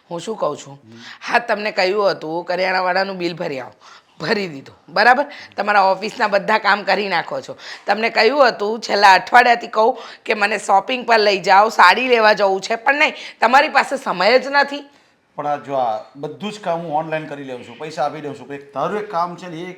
હું શું કહું છું, હા તમને કહ્યું હતું કરિયાણાવાળાનું બિલ ભરી આવો, ભરી દીધું બરાબર. તમારા ઓફિસના બધા કામ કરી નાખો છો. તમને કહ્યું હતું છેલ્લા અઠવાડિયાથી કહું કે મને શોપિંગ પર લઈ જાઓ, સાડી લેવા જવું છે, પણ નહીં, તમારી પાસે સમય જ નથી. પણ આ જો આ બધું જ કામ હું ઓનલાઈન કરી લઉં છું, પૈસા આપી દઉં છું. પણ તારું એક કામ છે ને એ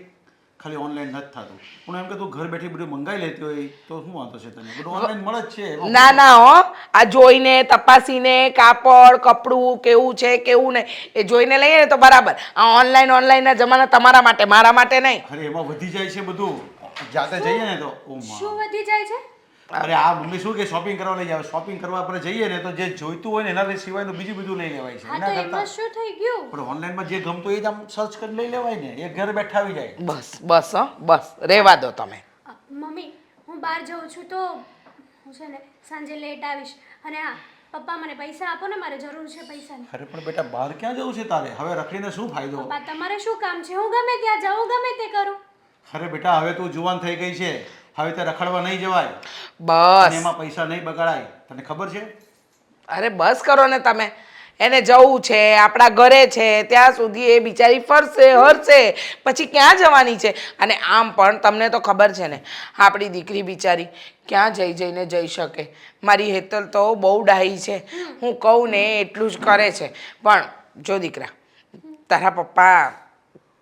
ખાલી ઓનલાઈન નથી થતું. પણ એમ કે તું ઘર બેઠી બધું મંગાવી લેતી હોય તો શું વાંધો છે તને? બધું ઓનલાઈન મળે જ છે. ના ના હો, આ જોઈને તપાસીને કાપડ કપડું કેવું છે કેવું નહીં એ જોઈને લઈએ ને તો બરાબર. આ ઓનલાઈનના જમાના તમારા માટે, મારા માટે નહીં. અરે એમાં વધી જાય છે બધું જાતે જઈએ ને તો. ઓ માં. શું વધી જાય છે? અરે આ મમ્મી શું કે શોપિંગ કરવા લઈ જાવ, શોપિંગ કરવા આપણે જઈએ ને તો જે જોઈતું હોય ને એના સિવાયનું બીજું બધું લઈ લેવાય છે. હા એના તો કરતા એમાં શું થઈ ગયું? પણ ઓનલાઈનમાં જે ગમતું હોય એ જ આમ સર્ચ કરી લઈ લેવાય ને, એ ઘરે બેઠા આવી જાય. બસ બસ હો બસ, રહેવા દો તમે. મમ્મી હું બહાર જાઉં છું તો હું છે ને સાંજે લેટ આવીશ. અને હા પપ્પા મને પૈસા આપો ને, મારે જરૂર છે પૈસાની. અરે પણ બેટા બહાર ક્યાં જવું છે તારે? હવે રખડીને શું ફાયદો? પપ્પા તમારે શું કામ છે? હું ગમે ત્યાં જાઉં, ગમે તે કરું. અરે બેટા હવે તું જુવાન થઈ ગઈ છે, હવે તે રખડવા નહીં જવાય અને બસ એમાં પૈસા નહીં બગાડાય. તને ખબર છે? અરે બસ કરો ને તમે. એને જવું છે, આપણા ઘરે છે, ત્યાં સુધી એ બિચારી ફરશે હરશે, પછી ક્યાં જવાની છે? અને આમ પણ તમને તો ખબર છે ને આપણી દીકરી બિચારી ક્યાં જઈને જઈ શકે. મારી હેતલ તો બહુ ડાહી છે, હું કહું ને એટલું જ કરે છે. પણ જો દીકરા, તારા પપ્પા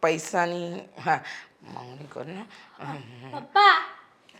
પૈસાની હા માંગણી કર ને. પપ્પા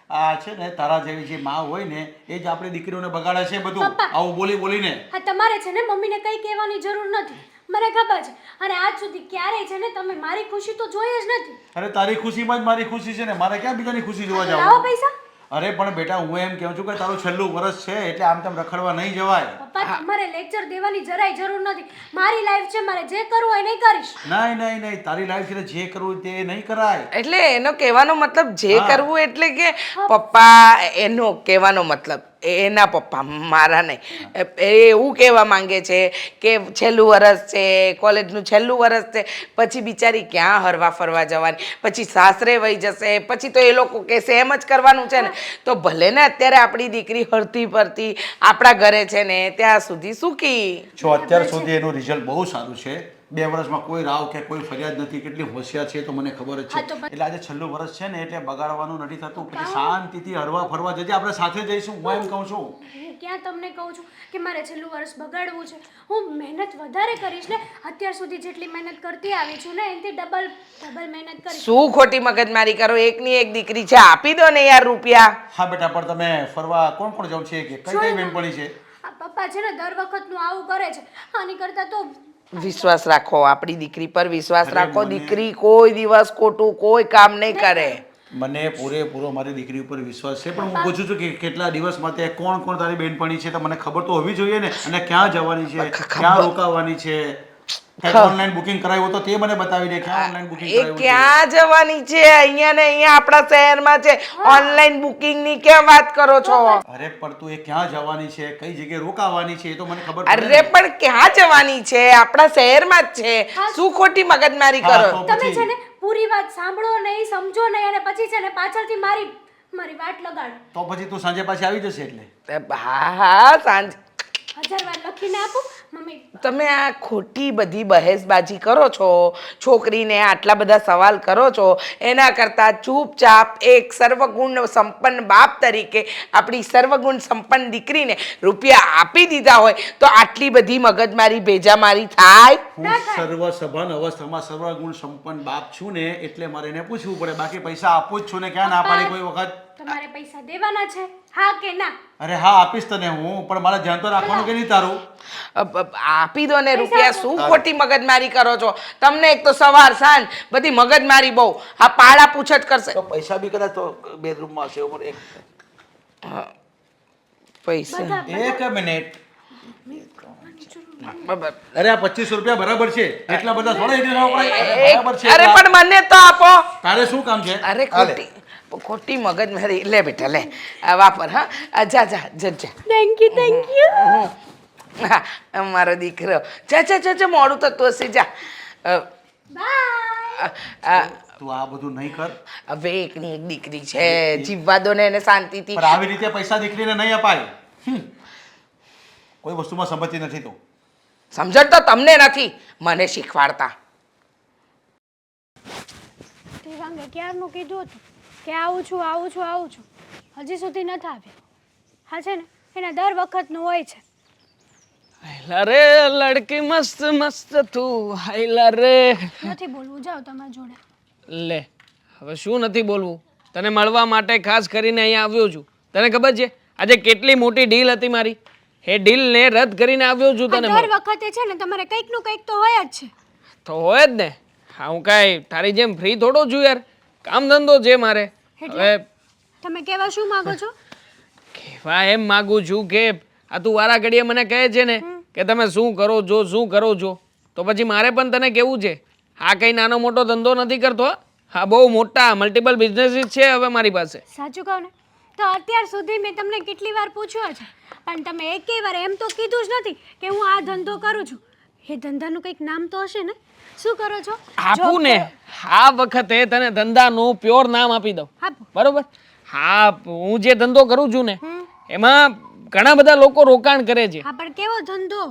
આ છે ને તારા જેવી જે માં હોય ને એ જ આપણી દીકરીઓને બગાડે છે બધું પપ્પા. આવું બોલી બોલીને. હા તમારે છે ને મમ્મીને કંઈ કહેવાની જરૂર નથી, મને ખબર છે. અને આજ સુધી ક્યારેય છે ને તમે મારી ખુશી તો જોઈ જ નથી. અરે તારી ખુશીમાં જ મારી ખુશી છે ને, મારે ક્યાં બીજાની ખુશી જોવા લાવો જાવ? પૈસા. અરે પણ બેટા હું એમ કહું છું કે તારું છેલ્લું વર્ષ છે એટલે આમ તેમ રખડવા નહીં જવાય. પપ્પા તમારે લેક્ચર દેવાની જરાય જરૂર નથી. મારી લાઈફ છે, મારે જે કરવું હોય નહીં કરીશ. નહીં નહીં નહીં, તારી લાઈફ છે જે કરવું તે નહીં કરાય. એટલે એનો કહેવાનો મતલબ જે હા. કરવું એટલે કે પપ્પા, એનો કહેવાનો મતલબ એના પપ્પા, મારા નહીં. એ એવું કહેવા માંગે છે કે છેલ્લું વરસ છે, કોલેજનું છેલ્લું વરસ છે, પછી બિચારી ક્યાં હરવા ફરવા જવાની, પછી સાસરે વહી જશે, પછી તો એ લોકો કહેશે એમ જ કરવાનું છે ને. તો ભલે ને અત્યારે આપણી દીકરી હરતી ફરતી આપણા ઘરે છે ને ત્યાં સુધી સુખી. જો અત્યાર સુધી એનું રિઝલ્ટ બહુ સારું છે. 2 વર્ષમાં કોઈ રાવ કે કોઈ ફરિયાદ નથી. કેટલી હોશિયાર છે તો મને ખબર જ હા છે. તો પણ- એટલે આજે છેલ્લું વર્ષ છે ને એટલે બગાડવાનું નથી થતું. પછી શાંતિથી હરવા ફરવા જજે, આપણે સાથે જઈશું. હું એમ કહું છું. હું ક્યાં તમને કહું છું કે મારે છેલ્લું વર્ષ બગાડવું છે? હું મહેનત વધારે કરીશ ને, અત્યાર સુધી જેટલી મહેનત કરતી આવી છું ને એનાથી ડબલ મહેનત કરીશ. શું ખોટી મગજમારી કરો? એકની એક દીકરી છે, આપી દો ને યાર રૂપિયા. હા બેટા પણ તમે ફરવા કોણ કોણ જાવ છે કે કઈ કઈ બેનપણી છે? આ પપ્પા છે ને દર વખતનું આવું કરે છે. આની કરતાં તો વિશ્વાસ રાખો, આપણી દીકરી પર વિશ્વાસ અરે રાખો. મને- દીકરી કોઈ દિવસ ખોટું કોઈ કામ નહીં કરે. મને પૂરેપૂરો મારી દીકરી ઉપર વિશ્વાસ છે. પણ હું પૂછું છું કે કેટલા દિવસ માટે કોણ કોણ તારી બેનપણી છે? તો મને ખબર તો હોવી જોઈએ ને. અને ક્યાં જવાની છે, ક્યાં રોકાવાની છે? ઓનલાઈન બુકિંગ કરાવ્યું તો તે મને બતાવી દે. ક્યાં ઓનલાઈન બુકિંગ એ કરાવ્યું છે? ક્યાં જવાની છે? અહીંયા ને અહીંયા આપણા શહેરમાં છે. ઓનલાઈન બુકિંગ ની કેમ વાત કરો છો? અરે પણ તું એ ક્યાં જવાની છે, કઈ જગ્યાએ રોકાવાની છે એ તો મને ખબર પડે અરે ને. પણ ક્યાં જવાની છે? આપણા શહેરમાં જ છે. શું ખોટી મગજમારી હા, કરો? તો તમે પછી- છે ને પૂરી વાત સાંભળો નહીં, સમજો નહીં અને પછી છે ને પાછળથી મારી વાટ લગાડો. તો પછી તું સાંજે પાછી આવી જશે એટલે. હા હા સાંજ 1000 વાર લખીને આપો મમ્મી. તમે આ ખોટી બધી બહેસબાજી કરો છો, છોકરીને આટલા બધા સવાલ કરો છો, એના કરતાં ચૂપચાપ એક સર્વગુણ સંપન્ન બાપ તરીકે આપણી સર્વગુણ સંપન્ન દીકરીને રૂપિયા આપી દીધા હોય તો આટલી બધી મગજમારી ભેજામારી થાય? હું સર્વ સભાન અવસ્થામાં સર્વગુણ સંપન્ન બાપ છું ને એટલે મારે એને પૂછવું પડે. બાકી પૈસા આપું જ છું ને, ક્યાં ના પાડી કોઈ વખત? તમારે પૈસા દેવાના છે, હા કે ના? અરે હા આપીશ તને હું, પણ મારે ધ્યાન તો રાખવાનું કે નહીં તારું? આપી દો ને રૂપિયા. શું ખોટી મગજમારી કરો છો? તમને એક તો સવાર સાંજ બધી મગજમારી બહુ. આ પાડા પૂછત કરશે. તો પૈસા બી કદાચ તો બેડરૂમમાં હશે. ઉપર એક પૈસા એક મિનિટ. અરે આ 2500 રૂપિયા બરાબર છે. એટલા બધા થોડા એટલે ના વપરાય. બરાબર છે. અરે પણ મને તો આપો. તારે શું કામ છે? અરે ખોટી મગજમારી. લે બેટા લે, આ વાપર. હા જા જા જા જા. Thank you. હા મારો દીકરો. જા જા જા જા, મોડું થતું હશે. જા. બાય. તું આ બધું નહીં કર. હવે એકની એક દીકરી છે, જીવવા દો ને એને શાંતિથી. પણ આવી રીતે પૈસા દીકરીને નહીં અપાય. કોઈ વસ્તુમાં સમજતી નથી તું. સમજણ તો તમને નથી મને શીખવાડતા. દેવાંગે ક્યારનું કીધું હતું કે આવું છું આવું છું આવું છું, હજી સુધી નથી આવ્યો. હા છે ને, એના દર વખતનું હોય છે. હાયલા રે લડકી મસ્ત મસ્ત તું હાયલા રે. નથી બોલવું, જાઓ તમારા જોડે. લે હવે શું નથી બોલવું? તને મળવા માટે ખાસ કરીને અહીંયા આવ્યો છું. તને ખબર છે આજે કેટલી મોટી ડીલ હતી મારી? એ ડીલને રદ કરીને આવ્યો છું આ તને દર મળવા. વખતે છે ને તમારે કંઈકનું કંઈક તો હોય જ છે. તો હોય જ ને. હા હું કાંઈ તારી જેમ ફ્રી થોડો છું યાર, કામ ધંધો છે મારે. હવે તમે કહેવા શું માંગો છો? કહેવા એમ માગું છું કે આ તું વારા ઘડીએ મને કહે છે ને કે તમે શું કરો છો શું કરો છો, તો પછી મારે પણ તને કેવું છે આ કંઈ નાનો મોટો ધંધો નથી કરતો. હા બહુ મોટા મલ્ટિપલ બિઝનેસીસ છે હવે મારી પાસે. સાચું કહું ને તો અત્યાર સુધી મેં તમને કેટલી વાર પૂછ્યું છે, પણ તમે એકેય વાર એમ તો કીધું જ નથી કે હું આ ધંધો કરું છું. એ ધંધાનું કંઈક નામ તો હશે ને? શું કરો છો? આપું ને આ વખતે તને ધંધાનું પ્યોર નામ આપી દઉં. આપો. બરોબર? હા હું જે ધંધો કરું છું ને એમાં ઘણા બધા લોકો રોકાણ કરે છે. હા પણ કેવો ધંધો?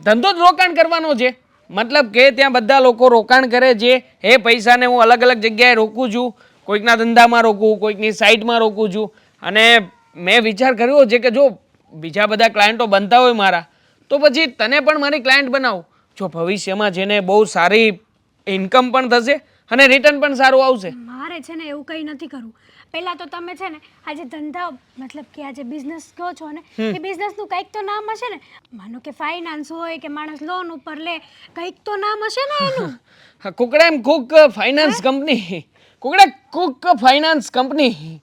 ધંધો જ રોકાણ કરવાનો છે, મતલબ કે ત્યાં બધા લોકો રોકાણ કરે છે. એ પૈસાને હું અલગ અલગ જગ્યાએ રોકું છું. કોઈકના ધંધામાં રોકું, કોઈકની સાઇટમાં રોકું છું. અને મેં વિચાર કર્યો છે કે જો બીજા બધા ક્લાયન્ટો બનતા હોય મારા, તો પછી તને પણ મારી ક્લાયન્ટ બનાવું. જો ભવિષ્યમાં જેને બહુ સારી ઇન્કમ પણ થશે અને રિટર્ન પણ સારું આવશે. મારે છે ને એવું કંઈ નથી કરવું. પહેલાં તો તમે છે ને આજે ધંધા મતલબ કે આજે બિઝનેસ કહો છો ને, એ બિઝનેસનું કંઈક તો નામ હશે ને. માનો કે ફાઇનાન્સ હોય કે માણસ લોન ઉપર લે, કંઈક તો નામ હશે ને એનું. કુકડેમ cook finance company. Kukde cook finance company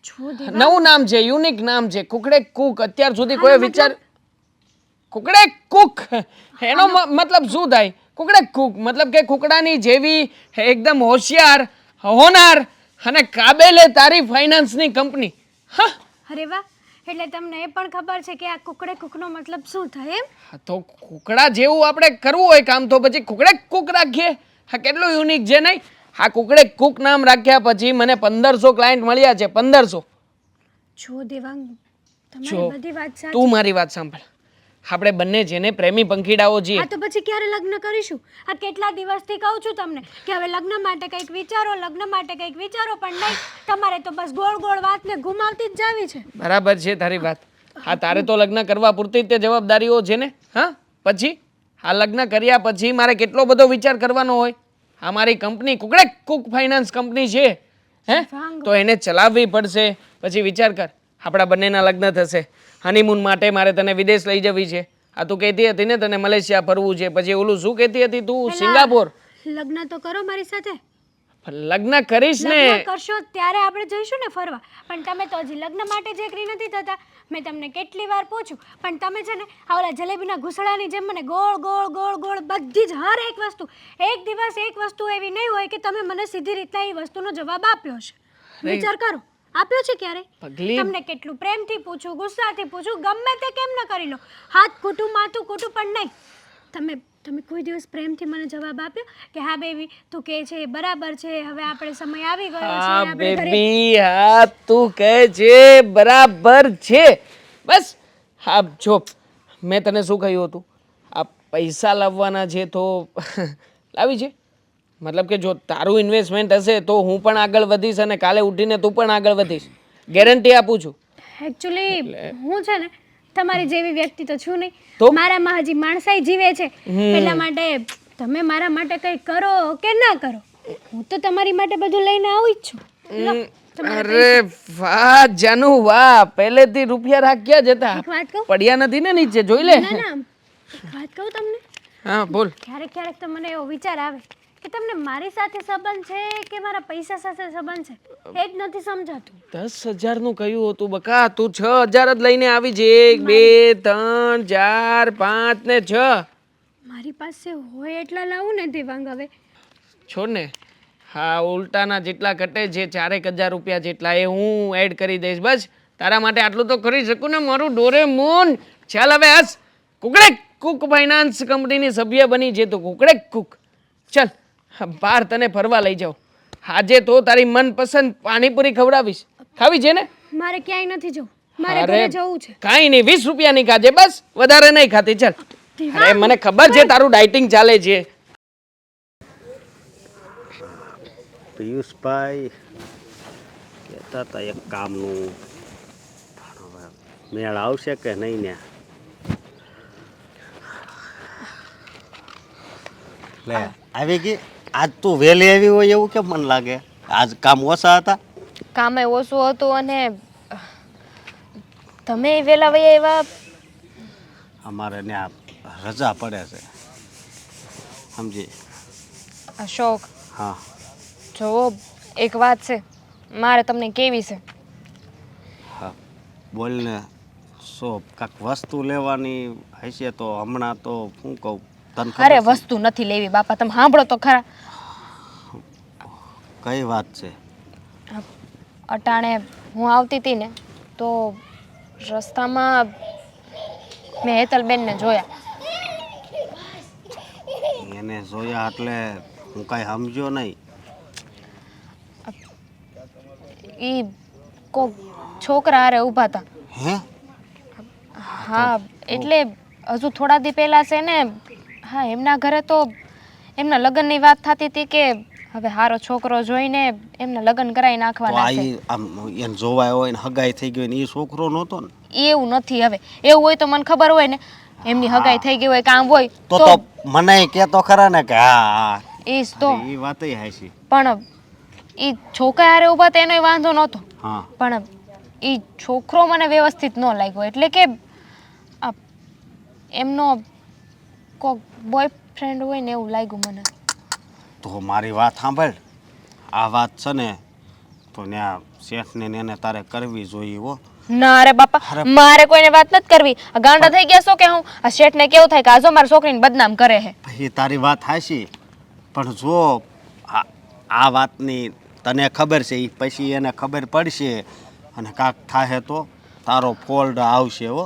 છો નવું નામ છે, યુનિક નામ છે. કુકડે કુક અત્યાર સુધી કોઈ વિચાર કુકડે કુક એનો મતલબ શું થાય? કુકડે કુક મતલબ કે કુકડાની જેવી એકદમ હોશિયાર, હોનાર અને કાબેલે તારી ફાઇનાન્સની કંપની. હા અરે વાહ, એટલે તમને એ પણ ખબર છે કે આ કુકડે કુકનો મતલબ શું થાય એમ? તો કુકડા જેવું આપણે કરવું હોય કામ તો પછી કુકડે કુક રાખીએ. હા કેટલું યુનિક છે નહીં? આ કુકડે કુક નામ રાખ્યા પછી મને 1500 ક્લાયન્ટ મળ્યા છે. 1500. છો દેવાંગ, તમારી બધી વાત સાચી. તું મારી વાત સાંભળ. આપણે બંને જેને પ્રેમી પંખીડાઓ છીએ. આ તો પછી ક્યારે લગ્ન કરીશું? આ કેટલા દિવસથી કહું છું તમને કે હવે લગ્ન માટે કંઈક વિચારો, લગ્ન માટે કંઈક વિચારો, પણ નહીં. તમારે તો બસ ગોળ ગોળ વાતને ઘુમાવતી જ જાવી છે. બરાબર છે તારી વાત. હા તારે તો લગ્ન કરવા પૂરતી જ તે જવાબદારીઓ છે ને. હા પછી આ લગ્ન કર્યા પછી મારે કેટલો બધો વિચાર કરવાનો હોય. આ મારી company Kukde cook finance company છે, હે તો એને ચલાવવી પડશે. પછી વિચાર કર આપણા બંનેના લગ્ન થશે, હનીમૂન માટે મારે તને વિદેશ લઈ જવી છે. આ તું કહેતી હતી ને તને મલેશિયા ફરવું છે, પછી ઓલું શું કહેતી હતી તું? સિંગાપોર. લગ્ન તો કરો મારી સાથે. લગ્ન કરીશ ને? લગ્ન કરશો ત્યારે આપણે જઈશું ને ફરવા. પણ તમે તો હજી લગ્ન માટે જ એગ્રી નથી થતા. મેં તમને કેટલી વાર પૂછ્યું, પણ તમે છે ને આ ઓલા જલેબીના ઘૂસડાની જેમ મને ગોળ ગોળ ગોળ ગોળ બધી જ હર એક વસ્તુ, એક દિવસ એક વસ્તુ એવી નહીં હોય કે તમે મને સીધી રીતના એ વસ્તુનો જવાબ આપ્યો છે. વિચાર કરો, આપ્યો છે ક્યારે? પગલી તમને કેટલું પ્રેમથી પૂછું, ગુસ્સાથી પૂછું, ગમે તે કેમ ન કરી લો, હાથ કૂટું માથું કૂટું, પણ નહીં. તમે કોઈ દિવસ પ્રેમથી મને જવાબ આપ્યો કે હા બેબી તું કહે છે એ બરાબર છે, હવે આપણે સમય આવી ગયો છે, હા આપણે ઘરે. બેબી હા તું કહે છે બરાબર છે. બસ હા જો મેં તને શું કહ્યું હતું? આ પૈસા લાવવાના છે તો લાવી છે. મતલબ કે જો તારું ઇન્વેસ્ટમેન્ટ હશે તો હું પણ આગળ વધીશ અને કાલે ઉઠીને તું પણ આગળ વધીશ. ગેરંટી આપું છું. એકચ્યુઅલી હું છે ને તમારી જેવી વ્યક્તિ તો છું નહીં. તો? મારામાં હજી માણસાઈ જીવે છે, એટલા માટે તમે મારા માટે કંઈ કરો કે ના કરો, હું તો તમારી માટે બધું લઈને આવું જ છું. લો, અરે વાહ જાનુ વાહ, પહેલેથી રૂપિયા રાખ્યા જ હતા. એક વાત કહું? પડ્યા નથી ને નીચે? જોઈ લે. ના ના, એક વાત કહું તમને? હા બોલ. ક્યારેક ક્યારેક તો મને એવો વિચાર આવે કે તમને મારી સાથે સંબંધ છે કે મારા પૈસા સાથે સંબંધ છે, એ જ નથી સમજાતું. 10,000 નું કહ્યું હતું બકા, તું 6,000 જ લઈને આવી છે. 1 2 3 4 5 ને 6. મારી પાસે હોય એટલા લાવું ને દેવાંગ. હવે છોડ ને. હા ઉલટાના જેટલા ઘટે છે 4,000 રૂપિયા જેટલા એ હું એડ કરી દઈશ. બસ તારા માટે આટલું તો કરી શકું ને મારું ડોરેમોન. ચાલ હવે હસ. કુકડે કુક ફાઇનાન્સ કંપનીની સભ્ય બની છે તો કુકડે કુક. ચાલ બહાર તને ફરવા લઈ જાઉં. આજે તો તારી મનપસંદ પાણીપુરી ખવડાવીશ. ખાવી છે ને? મારે ક્યાંય નથી જવું, મારે ઘરે જવું છે. કાંઈ નહીં, 20 રૂપિયાની ખાજે બસ, વધારે નહીં ખાતી. ચાલ અરે મને ખબર છે તારું ડાયટિંગ ચાલે છે. પિયુષભાઈ કહેતા હતા એક કામનું મેળ આવશે કે નહીં ને? લે આવી ગઈ આજ તું વહેલી આવી હોય એવું કેમ મને લાગે? આજ કામ ઓછા હતા? કામે ઓછું હતું અને તમે વહેલા વયા એવા. અમારે ત્યાં રજા પડે છે સમજી? અશોક હા જોવો એક વાત છે મારે તમને કેવી છે. હા બોલ ને. શું કાંઈક વસ્તુ લેવાની હશે તો હમણાં તો શું કહું તને ખબર અરે છે? વસ્તુ નથી લેવી બાપા, તમે સાંભળો તો ખરા. કઈ વાત છે? અટાણે હું આવતી હતી ને તો રસ્તામાં મેં હેતલબેનને જોયા. એને જોયા એટલે હું કાંઈ સમજ્યો નહીં. એ કોક છોકરા હારે ઊભા હતા. હે? હા એટલે હજુ થોડા દી પહેલા છે ને, હા એમના ઘરે તો એમના લગ્નની વાત થતી હતી કે હવે સારો છોકરો જોઈને એમના લગ્ન કરાવી તો નાખવાના આ છે. આમ એને જોવાય હોય ને હગાઈ થઈ ગઈ ને એ છોકરો નહોતો ને? એવું નથી. હવે એવું હોય તો મને ખબર હોય ને, એમની હગાઈ થઈ ગઈ હોય કામ હોય તો મને કહેતો ખરા ને કે હા હા એ જ તો. એ વાતય હાચી. પણ એ છોકરા હારે ઊભા તો એનો વાંધો નહોતો, હા પણ એ છોકરો મને વ્યવસ્થિત ન લાગ્યો. એટલે કે આ એમનો કોક બોયફ્રેન્ડ હોય ને એવું લાગ્યું મને. તો મારી વાત સાંભળ. આ વાત છે ને તો ત્યાં શેઠને ને એને તારે કરવી જોઈએ હો. ના અરે બાપા, મારે કોઈને વાત નથી કરવી. આ ગાંડા થઈ ગયા છો કે હું? આ શેઠને કેવું થાય કે આજો મારી છોકરીને બદનામ કરે છે. એ તારી વાત હાચી, પણ જો આ વાતની તને ખબર છે એ પછી એને ખબર પડશે અને કાંક થાહે તો તારો ફોલ્ટ આવશે હો.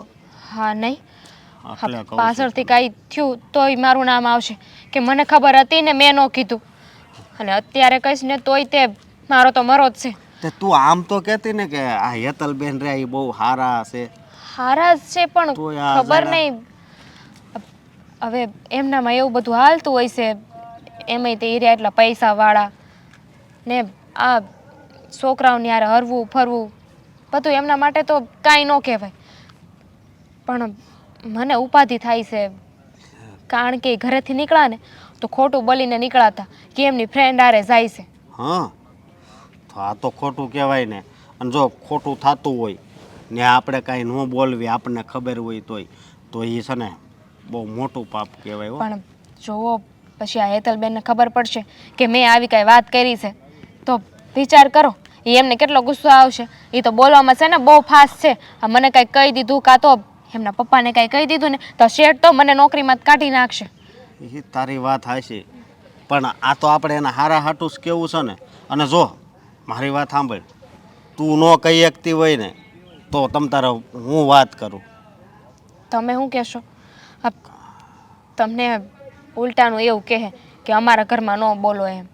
હા નહીં, એટલે કહું છું. પાછળથી કાંઈ થયું તોય મારું નામ આવશે કે મને ખબર હતી ને મેં ન કીધું. અને અત્યારે કહીશ ને તોય તે મારો તો મરો જ છે. તે તું આમ તો કહેતી ને કે આ હેતલબેન રે એ બહુ સારા છે. હારા જ છે પણ તોય આ ખબર જરા- નહીં હવે એમનામાં એવું બધું હાલતું હોય છે. એમાંય તે હીરા એટલા પૈસાવાળા ને આ છોકરાઓની યાર હરવું ફરવું બધું એમના માટે તો કાંઈ ન કહેવાય. પણ મને ઉપાધિ થાય છે કારણ કે ઈ ઘરેથી નીકળ્યા ને તો ખોટું બોલીને નીકળાતા કે એમની ફ્રેન્ડ હારે જાય છે. હા તો આ તો ખોટું કહેવાય ને. અને જો ખોટું થતું હોય ને આપણે કાંઈ ન બોલવી આપણને ખબર હોય તોય તો એ છે ને બહુ મોટું પાપ કહેવાય હો. પણ જોવો પછી આ હેતલબેનને ખબર પડશે કે મેં આવી કાંઈ વાત કરી છે તો વિચાર કરો એ એમને કેટલો ગુસ્સો આવશે. એ તો બોલવામાં છે ને બહુ ફાસ્ટ છે. આ મને કાંઈ કહી દીધું કાં તો એમના પપ્પાને કાંઈ કહી દીધું ને તો શેઠ તો મને નોકરીમાં જ કાઢી નાખશે. એ તારી વાત હાચી, પણ આ તો આપણે એના હારા હાટું જ કેવું છે ને. અને જો મારી વાત સાંભળ, તું ન કહી શકતી હોય ને તો તમ તારે હું વાત કરું. તમે શું કહેશો? તમને ઉલટાનું એવું કહે કે અમારા ઘરમાં ન બોલો એમ.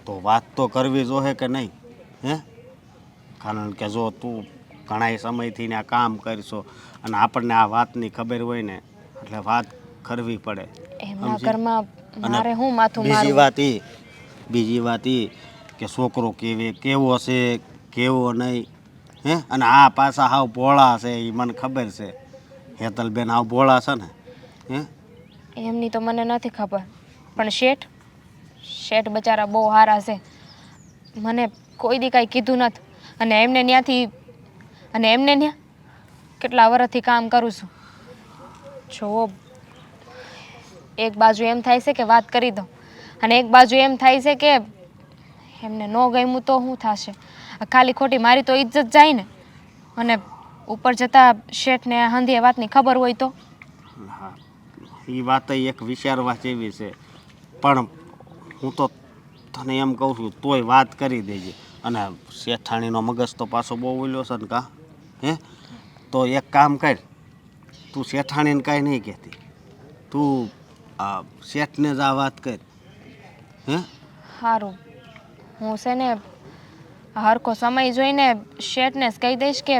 તો વાત તો કરવી જોહે કે નહીં? હે? કારણ કે જો તું ઘણા સમયથી ને આ કામ કરશો અને આપણને આ વાતની ખબર હોય ને એટલે વાત કરવી પડે. એમના સમજી? ઘરમાં અને મારે હું માથું બીજી વાત એ કે છોકરો કેવો છે કેવો નહીં. હે? અને આ પાછા હાવ ભોળા છે એ મને ખબર છે. હેતલબેન હાવ ભોળા છે ને. હે? એમની તો મને નથી ખબર, પણ શેઠ બચારા બહુ સારા છે. મને કોઈ દી કાંઈ કીધું નથી. અને એમને ત્યાં કેટલા વર્ષથી કામ કરું છું. જુઓ એક બાજુ એમ થાય છે કે વાત કરી દઉં અને એક બાજુ એમ થાય છે કે એમને ન ગમ્યું તો શું થશે? આ ખાલી ખોટી મારી તો ઇજ્જત જાય ને. અને ઉપર જતાં શેઠને હંધી એ વાતની ખબર હોય તો? હા એ વાત એક વિચારવા જેવી છે, પણ હું તો તને એમ કહું છું તોય વાત કરી દેજે. અને શેઠાણીનો મગજ તો પાછો બહુ ઓલ્યો છે ને કા? હે? તો એક કામ કર, તું શેઠાણીને કાંઈ નહીં કહેતી, તું શેઠને જ આ વાત કર. હે? સારું, હું છે ને હરખો સમય જોઈને શેઠને જ કહી દઈશ કે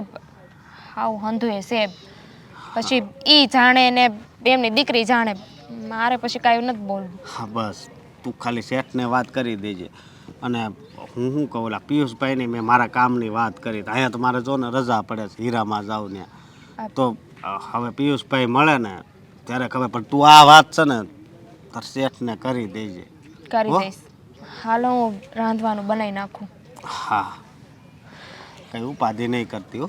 આવું હંધુએ છે. પછી એ જાણે ને એમની દીકરી જાણે, મારે પછી કાંઈ નથી બોલવું. હા બસ તું ખાલી શેઠને વાત કરી દેજે. અને હું શું કહું, ઓલા પિયુષભાઈની મેં મારા કામની વાત કરી તો અહીંયા તો મારે જો ને રજા પડે છે, હીરામાં જાઉં ત્યાં તો હવે પિયુષભાઈ મળે ને ત્યારે ખબર પણ તું આ વાત છે ને તાર શેઠને કરી દેજે. કરી હો? દઈશ. હાલો હું રાંધવાનું બનાવી નાખું. હા કંઈ ઉપાધિ નહીં કરતી હો.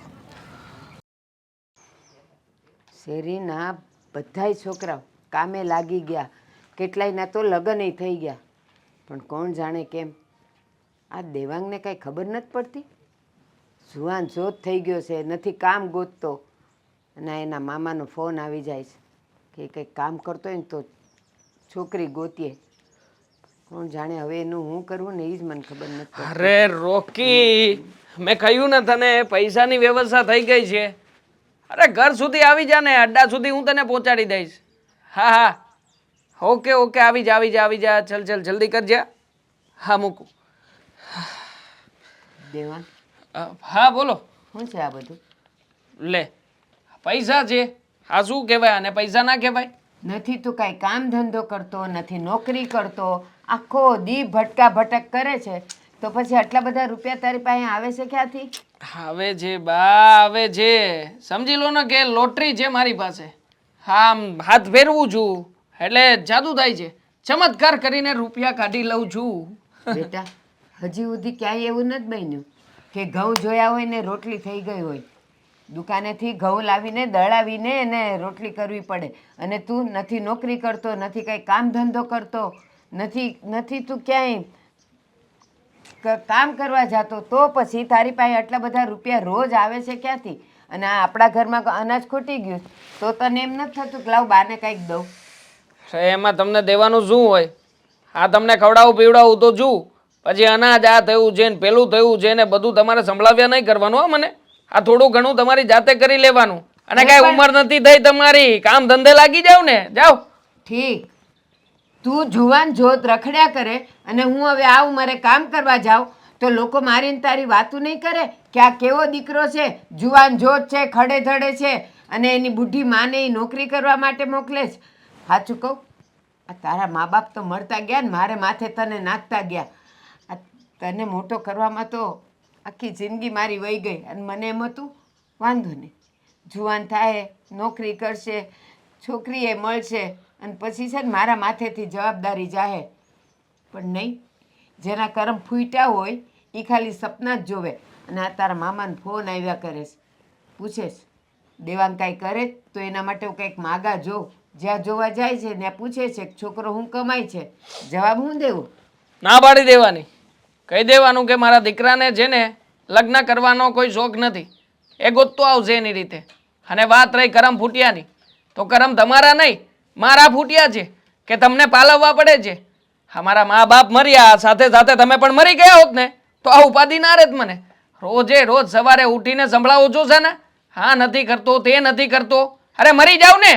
શેરીના બધાય છોકરાઓ કામે લાગી ગયા, કેટલાયના તો લગ્નય થઈ ગયા, પણ કોણ જાણે કેમ આ દેવાંગને કાંઈ ખબર નથી પડતી. જુવાન જોત થઈ ગયો છે, નથી કામ ગોતતો, અને એના મામાનો ફોન આવી જાય છે કે કંઈક કામ કરતો હોય ને તો છોકરી ગોતીએ. કોણ જાણે હવે એનું હું કરવું ને એ જ મને ખબર નથી પડતી. અરે રોકી, મેં કહ્યું ને તને પૈસાની વ્યવસ્થા થઈ ગઈ છે. અરે ઘર સુધી આવી જા ને, અડ્ડા સુધી હું તને પહોંચાડી દઈશ. હા હા ઓકે ઓકે, આવી જા આવી જા આવી જા, ચલ ચલ જલ્દી કરજે. હા મૂકું. દેવાંગ હા બોલો. શું છે આ બધું? લે પૈસા છે, આ શું કહેવાય? અને પૈસા ના કહેવાય? નથી તું કાંઈ કામ ધંધો કરતો, નથી નોકરી કરતો, આખો દી ભટકા ભટક કરે છે, તો પછી આટલા બધા રૂપિયા તારી પાસે આવે છે ક્યાંથી? આવે છે બા, આવે છે. સમજી લો ને કે લોટરી છે મારી પાસે. હા આમ હાથ ફેરવું છું એટલે જાદુ થાય છે, ચમત્કાર કરીને રૂપિયા કાઢી લઉં છું. બેટા હજી સુધી ક્યાંય એવું નથી બન્યું કે ઘઉં જોયા હોય ને રોટલી થઈ ગઈ હોય. દુકાનેથી ઘઉં લાવીને દળાવીને એને રોટલી કરવી પડે, અને તું નથી નોકરી કરતો, નથી કાંઈ કામ ધંધો કરતો, નથી તું ક્યાંય કામ કરવા જાતો, તો પછી તારી પાસે આટલા બધા રૂપિયા રોજ આવે છે ક્યાંથી? અને આ આપણા ઘરમાં અનાજ ખૂટી ગયું તો તને એમ નથી થતું કે લાવ બાને કંઈક દઉં? એમાં તમને દેવાનું શું હોય? આ તમને ખવડાવું પીવડાવું તો જું, પછી અનાજ આ થયું છે ને પેલું થયું છે ને બધું તમારે સંભળાવ્યા નહીં કરવાનું. હો મને આ થોડું ઘણું તમારી જાતે કરી લેવાનું. અને કાંઈ ઉંમર નથી થઈ તમારી, કામ ધંધે લાગી જાવ ને, જાઓ. ઠીક, તું જુવાન જોત રખડ્યા કરે અને હું હવે આ ઉંમરે કામ કરવા જાઉં તો લોકો મારીને તારી વાતું નહીં કરે કે આ કેવો દીકરો છે, જુવાન જોત છે, ખડે ધડે છે, અને એની બુઢી માને ઈ નોકરી કરવા માટે મોકલે છે. સાચું કહું, આ તારા મા બાપ તો મળતા ગયા ને મારે માથે તને નાખતા ગયા. આ તને મોટો કરવામાં તો આખી જિંદગી મારી વહી ગઈ, અને મને એમ હતું વાંધો નહીં, જુવાન થાય, નોકરી કરશે, છોકરી એ મળશે, અને પછી છે ને મારા માથેથી જવાબદારી જાહે. પણ નહીં, જેના કરમ ફૂટ્યા હોય એ ખાલી સપના જ જોવે. અને આ તારા મામાને ફોન આવ્યા કરે છે, પૂછે છે દેવાંગ કાંઈ કરે તો એના માટે હું કંઈક માગા જોઉં. જ્યાં જોવા જાય છે ત્યાં પૂછે છે કે છોકરો હું કમાય છે, જવાબ હું દેવું? ના પાડી દેવાની, કહી દેવાનું કે મારા દીકરાને છે ને લગ્ન કરવાનો કોઈ શોખ નથી, એ ગોતતો આવશે એની રીતે. અને વાત રહી કરમ ફૂટ્યાની, તો કરમ તમારા નહીં મારા ફૂટ્યા છે કે તમને પાલવવા પડે છે. અમારા મા બાપ મર્યા, સાથે સાથે તમે પણ મરી ગયા હોત ને તો આ ઉપાધિ ના રહેત મને. રોજે રોજ સવારે ઉઠીને સંભળાવો છો છે ને, હા નથી કરતો, તે નથી કરતો. અરે મરી જાવ ને,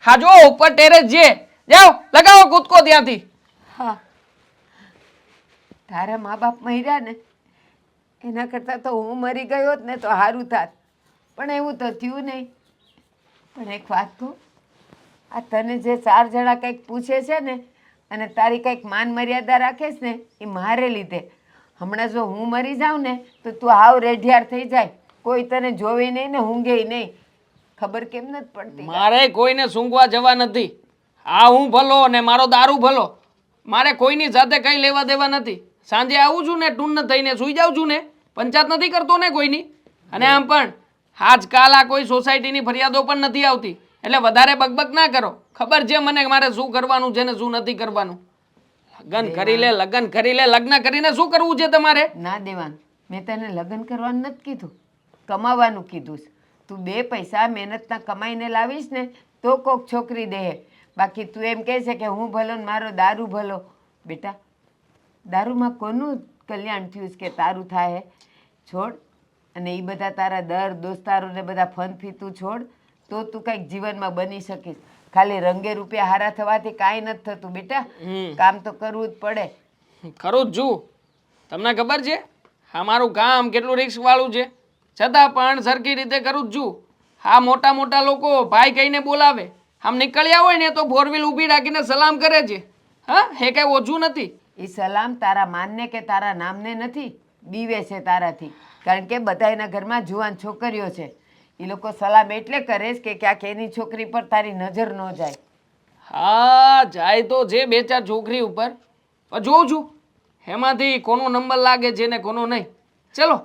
હા જો ઉપર ટેરેસ જે જાઓ, લગાવો કૂદકો ત્યાંથી. હા, તારા મા બાપ મર્યા ને એના કરતાં તો હું મરી ગયો હોત ને તો સારું થાત, પણ એવું તો થયું નહીં. પણ એક વાત કહું, આ તને જે 4 જણા કંઈક પૂછે છે ને અને તારી કંઈક માન મર્યાદા રાખે છે ને એ મારે લીધે. હમણાં જો હું મરી જાઉં ને તો તું હાવ રેઢિયાર થઈ જાય, કોઈ તને જોવે નહીં ને ઊંઘે નહીં. ખબર કેમ નથી પડતી? મારે કોઈને સૂંઘવા જવા નથી. આ હું ભલો ને મારો દારૂ ભલો, મારે કોઈની સાથે કંઈ લેવા દેવા નથી. સાંજે આવું છું ને ટૂન થઈને સૂઈ જાઉં છું ને, પંચાયત નથી કરતો ને કોઈની. અને આમ પણ આજકાલ આ કોઈ સોસાયટીની ફરિયાદો પણ નથી આવતી, એટલે વધારે બકબક ના કરો. ખબર છે મને મારે શું કરવાનું છે ને શું નથી કરવાનું. લગ્ન કરી લે, લગ્ન કરી લે, લગ્ન કરીને શું કરવું છે તમારે? ના દેવાન, મેં તને લગ્ન કરવાનું નથી કીધું, કમાવાનું કીધું છે. તું 2 પૈસા મહેનતના કમાઈને લાવીશ ને તો કોક છોકરી દે. બાકી તું એમ કહે છે કે હું ભલો ને મારો દારૂ ભલો. બેટા, દારૂમાં કોનું કલ્યાણ થયું છે કે તારું થાય? છોડ. અને એ બધા તારા દોસ્તારોને બધા ફન ફીતું છોડ, તો તું કંઈક જીવનમાં બની શકીશ. ખાલી રંગે રૂપિયા હારા થવાથી કાંઈ નથી થતું બેટા, કામ તો કરવું જ પડે. ખરું જ છું. તમને ખબર છે આ મારું કામ કેટલું રિસ્ક વાળું છે, છતાં પણ સરખી રીતે કરું જ છું. હા મોટા મોટા લોકો ભાઈ કહીને બોલાવે, આમ નીકળ્યા હોય ને તો ફોર વ્હીલ ઊભી રાખીને સલામ કરે છે. હા, એ કઈ ઓછું નથી. એ સલામ તારા માનને કે તારા નામને નથી, બીવે છે તારાથી. કારણ કે બધા એના ઘરમાં જુવાન છોકરીઓ છે. એ લોકો સલામ એટલે કરે છે કે ક્યાંક એની છોકરી પર તારી નજર ન જાય. હા, જાય તો જે બે ચાર છોકરી ઉપર, પણ જોઉં છું એમાંથી કોનો નંબર લાગે છે ને કોનો નહીં. ચલો,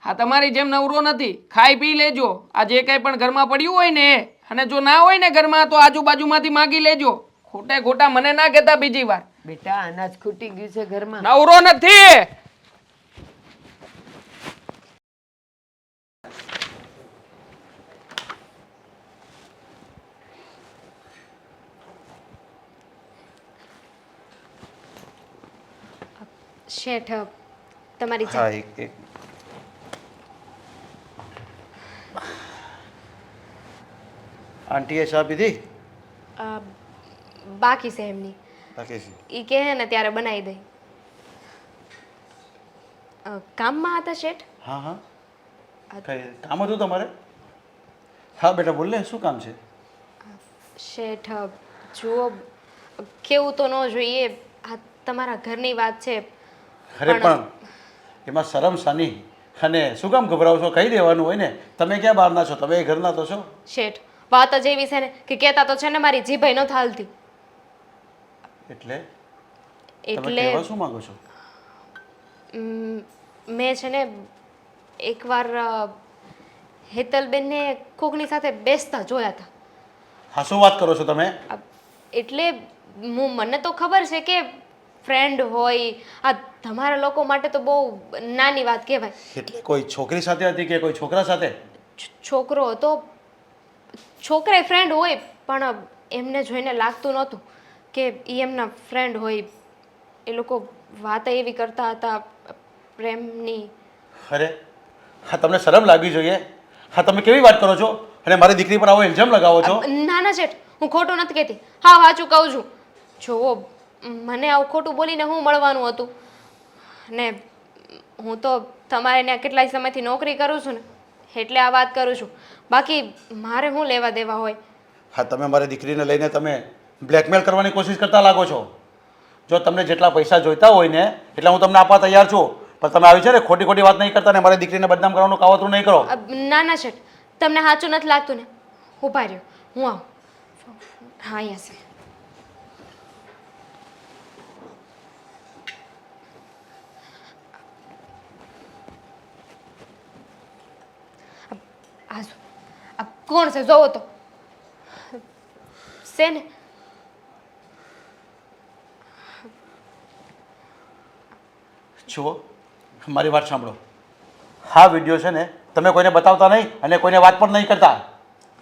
હા તમારી જેમ નવરો નથી, ખાઈ પી લેજો. આ જે કંઈ પણ ઘરમાં પડ્યું હોય ને એ, અને જો ના હોય ને ઘરમાં તો આજુબાજુમાંથી માગી લેજો. ખોટે ખોટા મને ના કહેતા બીજી વાર. બેટા અનાજ ખૂટી ગયું છે ઘરમાં. નવરો નથી. શેઠ તમારી હા એક આંટીએ ચા પીધી? બાકી છે એમની. બાકી છે. એ કહે ને ત્યારે બનાવી દઈ. કામમાં હતા શેઠ? હા હા, કઈ કામ હતું તમારે? હા બેટા બોલ ને, શું કામ છે? શેઠ જુઓ, કેવું તો ન જોઈએ, આ તમારા ઘરની વાત છે. અરે પણ એમાં શરમ શાની, અને શું કામ ગભરાવો છો? કહી દેવાનું હોય ને. તમે ક્યાં બહારના છો? તમે એ ઘરના તો છો. શેઠ વાત જ એવી છે ને કે કહેતા તો છે ને મારી જીભઈ ન થાલતી. એટલે તમે એટલે કહેવા શું માંગો છો? મેં છે ને એકવાર હેતલબેનને કોકની સાથે બેસતા જોયા હતા. હા, શું વાત કરો છો તમે? એટલે મને તો ખબર છે કે ફ્રેન્ડ હોય, આ તમારા લોકો માટે તો બહુ નાની વાત કહેવાય. એટલે કોઈ છોકરી સાથે હતી કે કોઈ છોકરા સાથે? છોકરો હતો, છોકરાએ ફ્રેન્ડ હોય, પણ એમને જોઈને લાગતું નહોતું કે એ એમના ફ્રેન્ડ હોય. એ લોકો વાત એવી કરતા હતા પ્રેમની. અરે હા, તમને શરમ લાગવી જોઈએ. હા, તમે કેવી વાત કરો છો અને મારી દીકરી પર આવો ઇલ્ઝામ લગાવો છો? ના ના શેઠ, હું ખોટું નથી કહેતી. હા, સાચું કહું છું. જુઓ, મને આવું ખોટું બોલીને હું મળવાનું હતું, ને હું તો તમારે ત્યાં કેટલાય સમયથી નોકરી કરું છું ને, એટલે આ વાત કરું છું. બાકી મારે શું લેવા દેવા હોય. હા, તમે મારી દીકરીને લઈને તમે બ્લેકમેલ કરવાની કોશિશ કરતા લાગો છો. જો તમને જેટલા પૈસા જોઈતા હોય ને એટલે હું તમને આપવા તૈયાર છું, પણ તમે આવી છે ને ખોટી ખોટી વાત નહીં કરતા ને મારી દીકરીને બદનામ કરવાનું કાવતરું નહીં કરો. ના ના શેઠ, તમને સાચું નથી લાગતું ને? ઊભા રહ્યો, હું આવું. હા, અહીંયા છે. આ કોણ છે જોવો તો છે ને? જુઓ, મારી વાત સાંભળો. હા, વિડીયો છે ને તમે કોઈને બતાવતા નહીં અને કોઈને વાત પણ નહીં કરતા.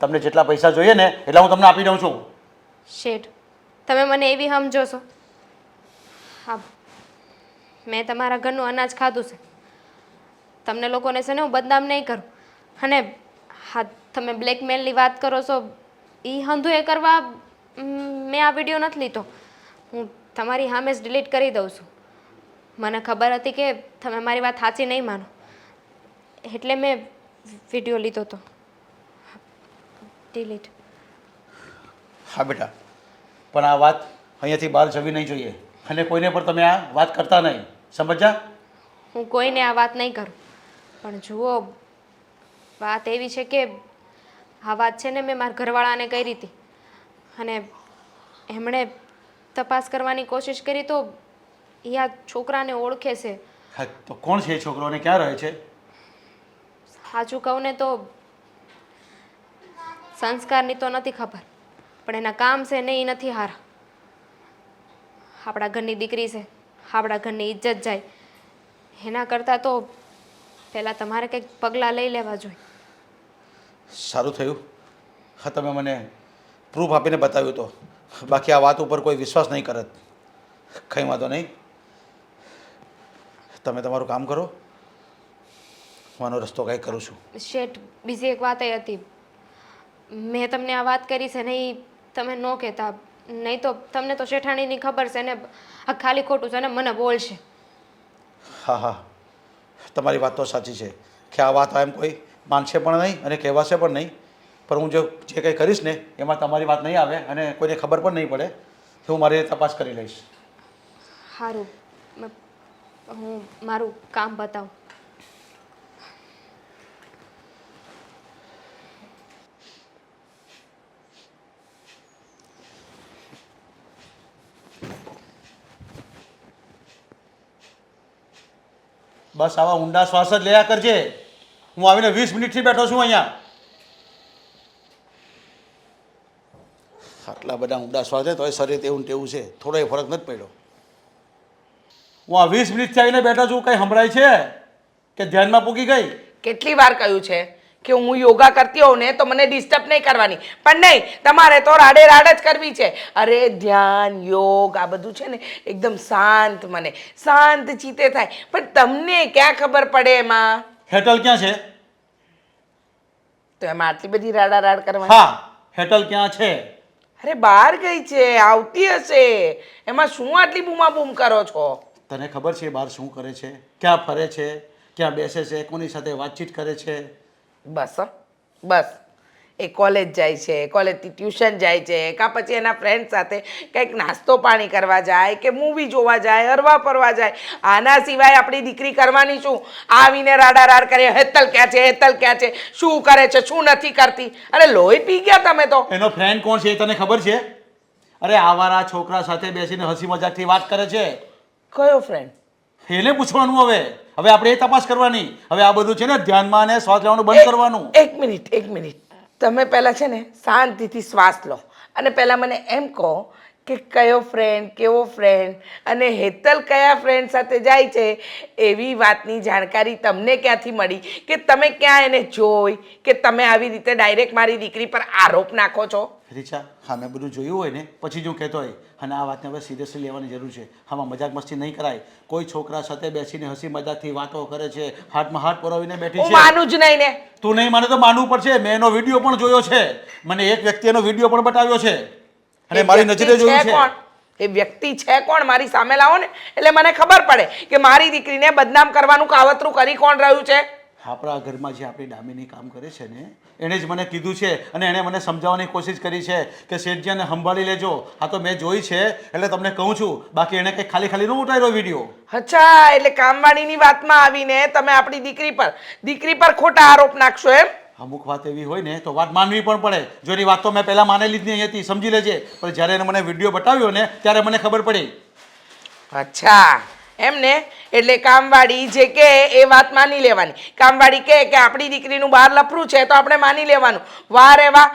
તમને જેટલા પૈસા જોઈએ ને એટલા હું તમને આપી દઉં છું. શેઠ, તમે મને એવી સમજો છો? હા, મેં તમારા ઘરનું અનાજ ખાધું છે. તમને લોકોને છે ને હું બદનામ નહીં કરું. અને હા, તમે બ્લેકમેલની વાત કરો છો, એ હંધું એ કરવા મેં આ વિડીયો નથી લીધો. હું તમારી સામે જ ડિલીટ કરી દઉં છું. મને ખબર હતી કે તમે મારી વાત સાચી નહીં માનો, એટલે મેં વિડીયો લીધો હતો. ડિલીટ. હા બેટા, પણ આ વાત અહીંયાથી બહાર જવી નહીં જોઈએ અને કોઈને પણ તમે આ વાત કરતા નહીં, સમજ્યા? હું કોઈને આ વાત નહીં કરું, પણ જુઓ, વાત એવી છે કે આ વાત છે ને મેં મારા ઘરવાળાને કરી હતી, અને એમણે તપાસ કરવાની કોશિશ કરી તો એ આ છોકરાને ઓળખે છે. હા, તો કોણ છે એ છોકરો અને ક્યાં રહે છે? સાચું કહું ને તો સંસ્કારની તો નથી ખબર, પણ એના કામ છે ને એ નથી હારા. આપણા ઘરની દીકરી છે, આપણા ઘરની ઇજ્જત જાય, એના કરતાં તો પહેલાં તમારે કંઈક પગલાં લઈ લેવા જોઈએ. સારું થયું હા તમે મને પ્રૂફ આપીને બતાવ્યું તો, બાકી આ વાત ઉપર કોઈ વિશ્વાસ નહીં કરત. કંઈ વાંધો નહીં, તમે તમારું કામ કરો, હું આનો રસ્તો કંઈક કરું છું. શેઠ, બીજી એક વાત એ હતી, મેં તમને આ વાત કરી છે ને એ તમે ન કહેતા, નહીં તો તમને તો શેઠાણીની ખબર છે ને, આ ખાલી ખોટું છે ને મને બોલશે. હા હા, તમારી વાત તો સાચી છે કે આ વાત એમ કોઈ માનશે પણ નહીં અને કહેવાશે પણ નહીં, પણ હું જે કંઈ કરીશ ને એમાં તમારી વાત નહીં આવે અને કોઈને ખબર પણ નહીં પડે તો હું મારી તપાસ કરી લઈશ. સારું હું મારું કામ બતાવું. બસ આવા ઊંડા શ્વાસ જ લેયા કરજે. હું આવીને 20 મિનિટથી બેઠો છું અહીંયા. આટલા બધા ઊંડા શ્વાસ લે તોય શરીર તેવું ને તેવું છે, થોડોય ફરક નથી પડ્યો. હું આ 20 મિનિટથી આવીને બેઠો છું, કંઈ સંભળાય છે કે ધ્યાનમાં પૂકી ગઈ? કેટલી વાર કહ્યું છે કે હું યોગા કરતી હોઉં ને તો મને ડિસ્ટર્બ નહીં કરવાની, પણ નહીં, તમારે તો રાડે રાડ જ કરવી છે. અરે ધ્યાન યોગ આ બધું છે ને એકદમ શાંત, મને શાંત ચિત્તે થાય, પણ તમને ક્યાં ખબર પડે એમાં? હેટલ ક્યાં છે? તો એમાં આટલી બધી રાડા રાડ કરવાની? હા, હેટલ ક્યાં છે? અરે બહાર ગઈ છે, આવતી હશે, એમાં શું આટલી બૂમા બૂમ કરો છો? તને ખબર છે બહાર શું કરે છે, ક્યાં ફરે છે, ક્યાં બેસે છે, કોની સાથે વાતચીત કરે છે? બસ હો, બસ એ કોલેજ જાય છે, કોલેજથી ટ્યુશન જાય છે, કાં પછી એના ફ્રેન્ડ સાથે કંઈક નાસ્તો પાણી કરવા જાય કે મૂવી જોવા જાય, હરવા ફરવા જાય. આના સિવાય આપણી દીકરી કરવાની શું? આવીને રાડા રાડ કરે, હેતલ ક્યાં છે, હેતલ ક્યાં છે, શું કરે છે, શું નથી કરતી. અરે લોહી પી ગયા તમે તો. એનો ફ્રેન્ડ કોણ છે એ તને ખબર છે? અરે આવારા છોકરા સાથે બેસીને હસી મજાકથી વાત કરે છે. કયો ફ્રેન્ડ? એને પૂછવાનું. હવે આપણે એ તપાસ કરવાની. હવે આ બધું છે ને ધ્યાનમાં અને શ્વાસ લેવાનું બંધ કરવાનું. એક મિનિટ તમે પહેલાં છે ને શાંતિથી શ્વાસ લો અને પહેલાં મને એમ કહો કે કયો ફ્રેન્ડ, કેવો ફ્રેન્ડ અને હેતલ કયા ફ્રેન્ડ સાથે જાય છે એવી વાતની જાણકારી તમને ક્યાંથી મળી કે તમે ક્યાં એને જોઈ કે તમે આવી રીતે ડાયરેક્ટ મારી દીકરી પર આરોપ નાખો છો? રીચા, હા મેં બધું જોયું હોય ને પછી જ હું કહેતો હોય. અને આ વાતને હવે સિરિયસલી લેવાની જરૂર છે. આમાં મજાક મસ્તી નહીં કરાય. કોઈ છોકરા સાથે બેસીને હસી મજાકથી વાતો કરે છે, હાથમાં હાથ પરોવીને બેઠી હું છે. માનું જ નહીં ને. તું નહીં માને તો માનવું પડશે. મેં એનો વિડીયો પણ જોયો છે. મને એક વ્યક્તિ એનો વિડીયો પણ બતાવ્યો છે અને મારી નજરે જોયું છે. એ વ્યક્તિ છે કોણ? મારી સામે લાવો ને એટલે મને ખબર પડે કે મારી દીકરીને બદનામ કરવાનું કાવતરું કરી કોણ રહ્યું છે. આપણા ઘરમાં જે આપણી દામિની કામ કરે છે ને એણે જ મને કીધું છે અને એણે મને સમજાવવાની કોશિશ કરી છે કે શેઠજીને સંભાળી લેજો. આ તો મેં જોઈ છે એટલે તમને કહું છું, બાકી એણે કંઈ ખાલી ખાલી ન ઉતાર્યો વિડીયો. અચ્છા, એટલે કામવાળીની વાતમાં આવીને તમે આપણી દીકરી પર ખોટા આરોપ નાખશો એમ? અમુક વાત એવી હોય ને તો વાત માનવી પણ પડે. જો એની વાત તો મેં પહેલાં માનેલી જ નહીં હતી, સમજી લેજે. પણ જ્યારે એને મને વિડીયો બતાવ્યો ને ત્યારે મને ખબર પડી. અચ્છા એમને, એટલે કામવાળી જે કે એ વાત માની લેવાની. કામવાળી કે આપણી દીકરીનું બહાર લફરું છે તો આપણે માની લેવાનું. વાહ રે વાહ,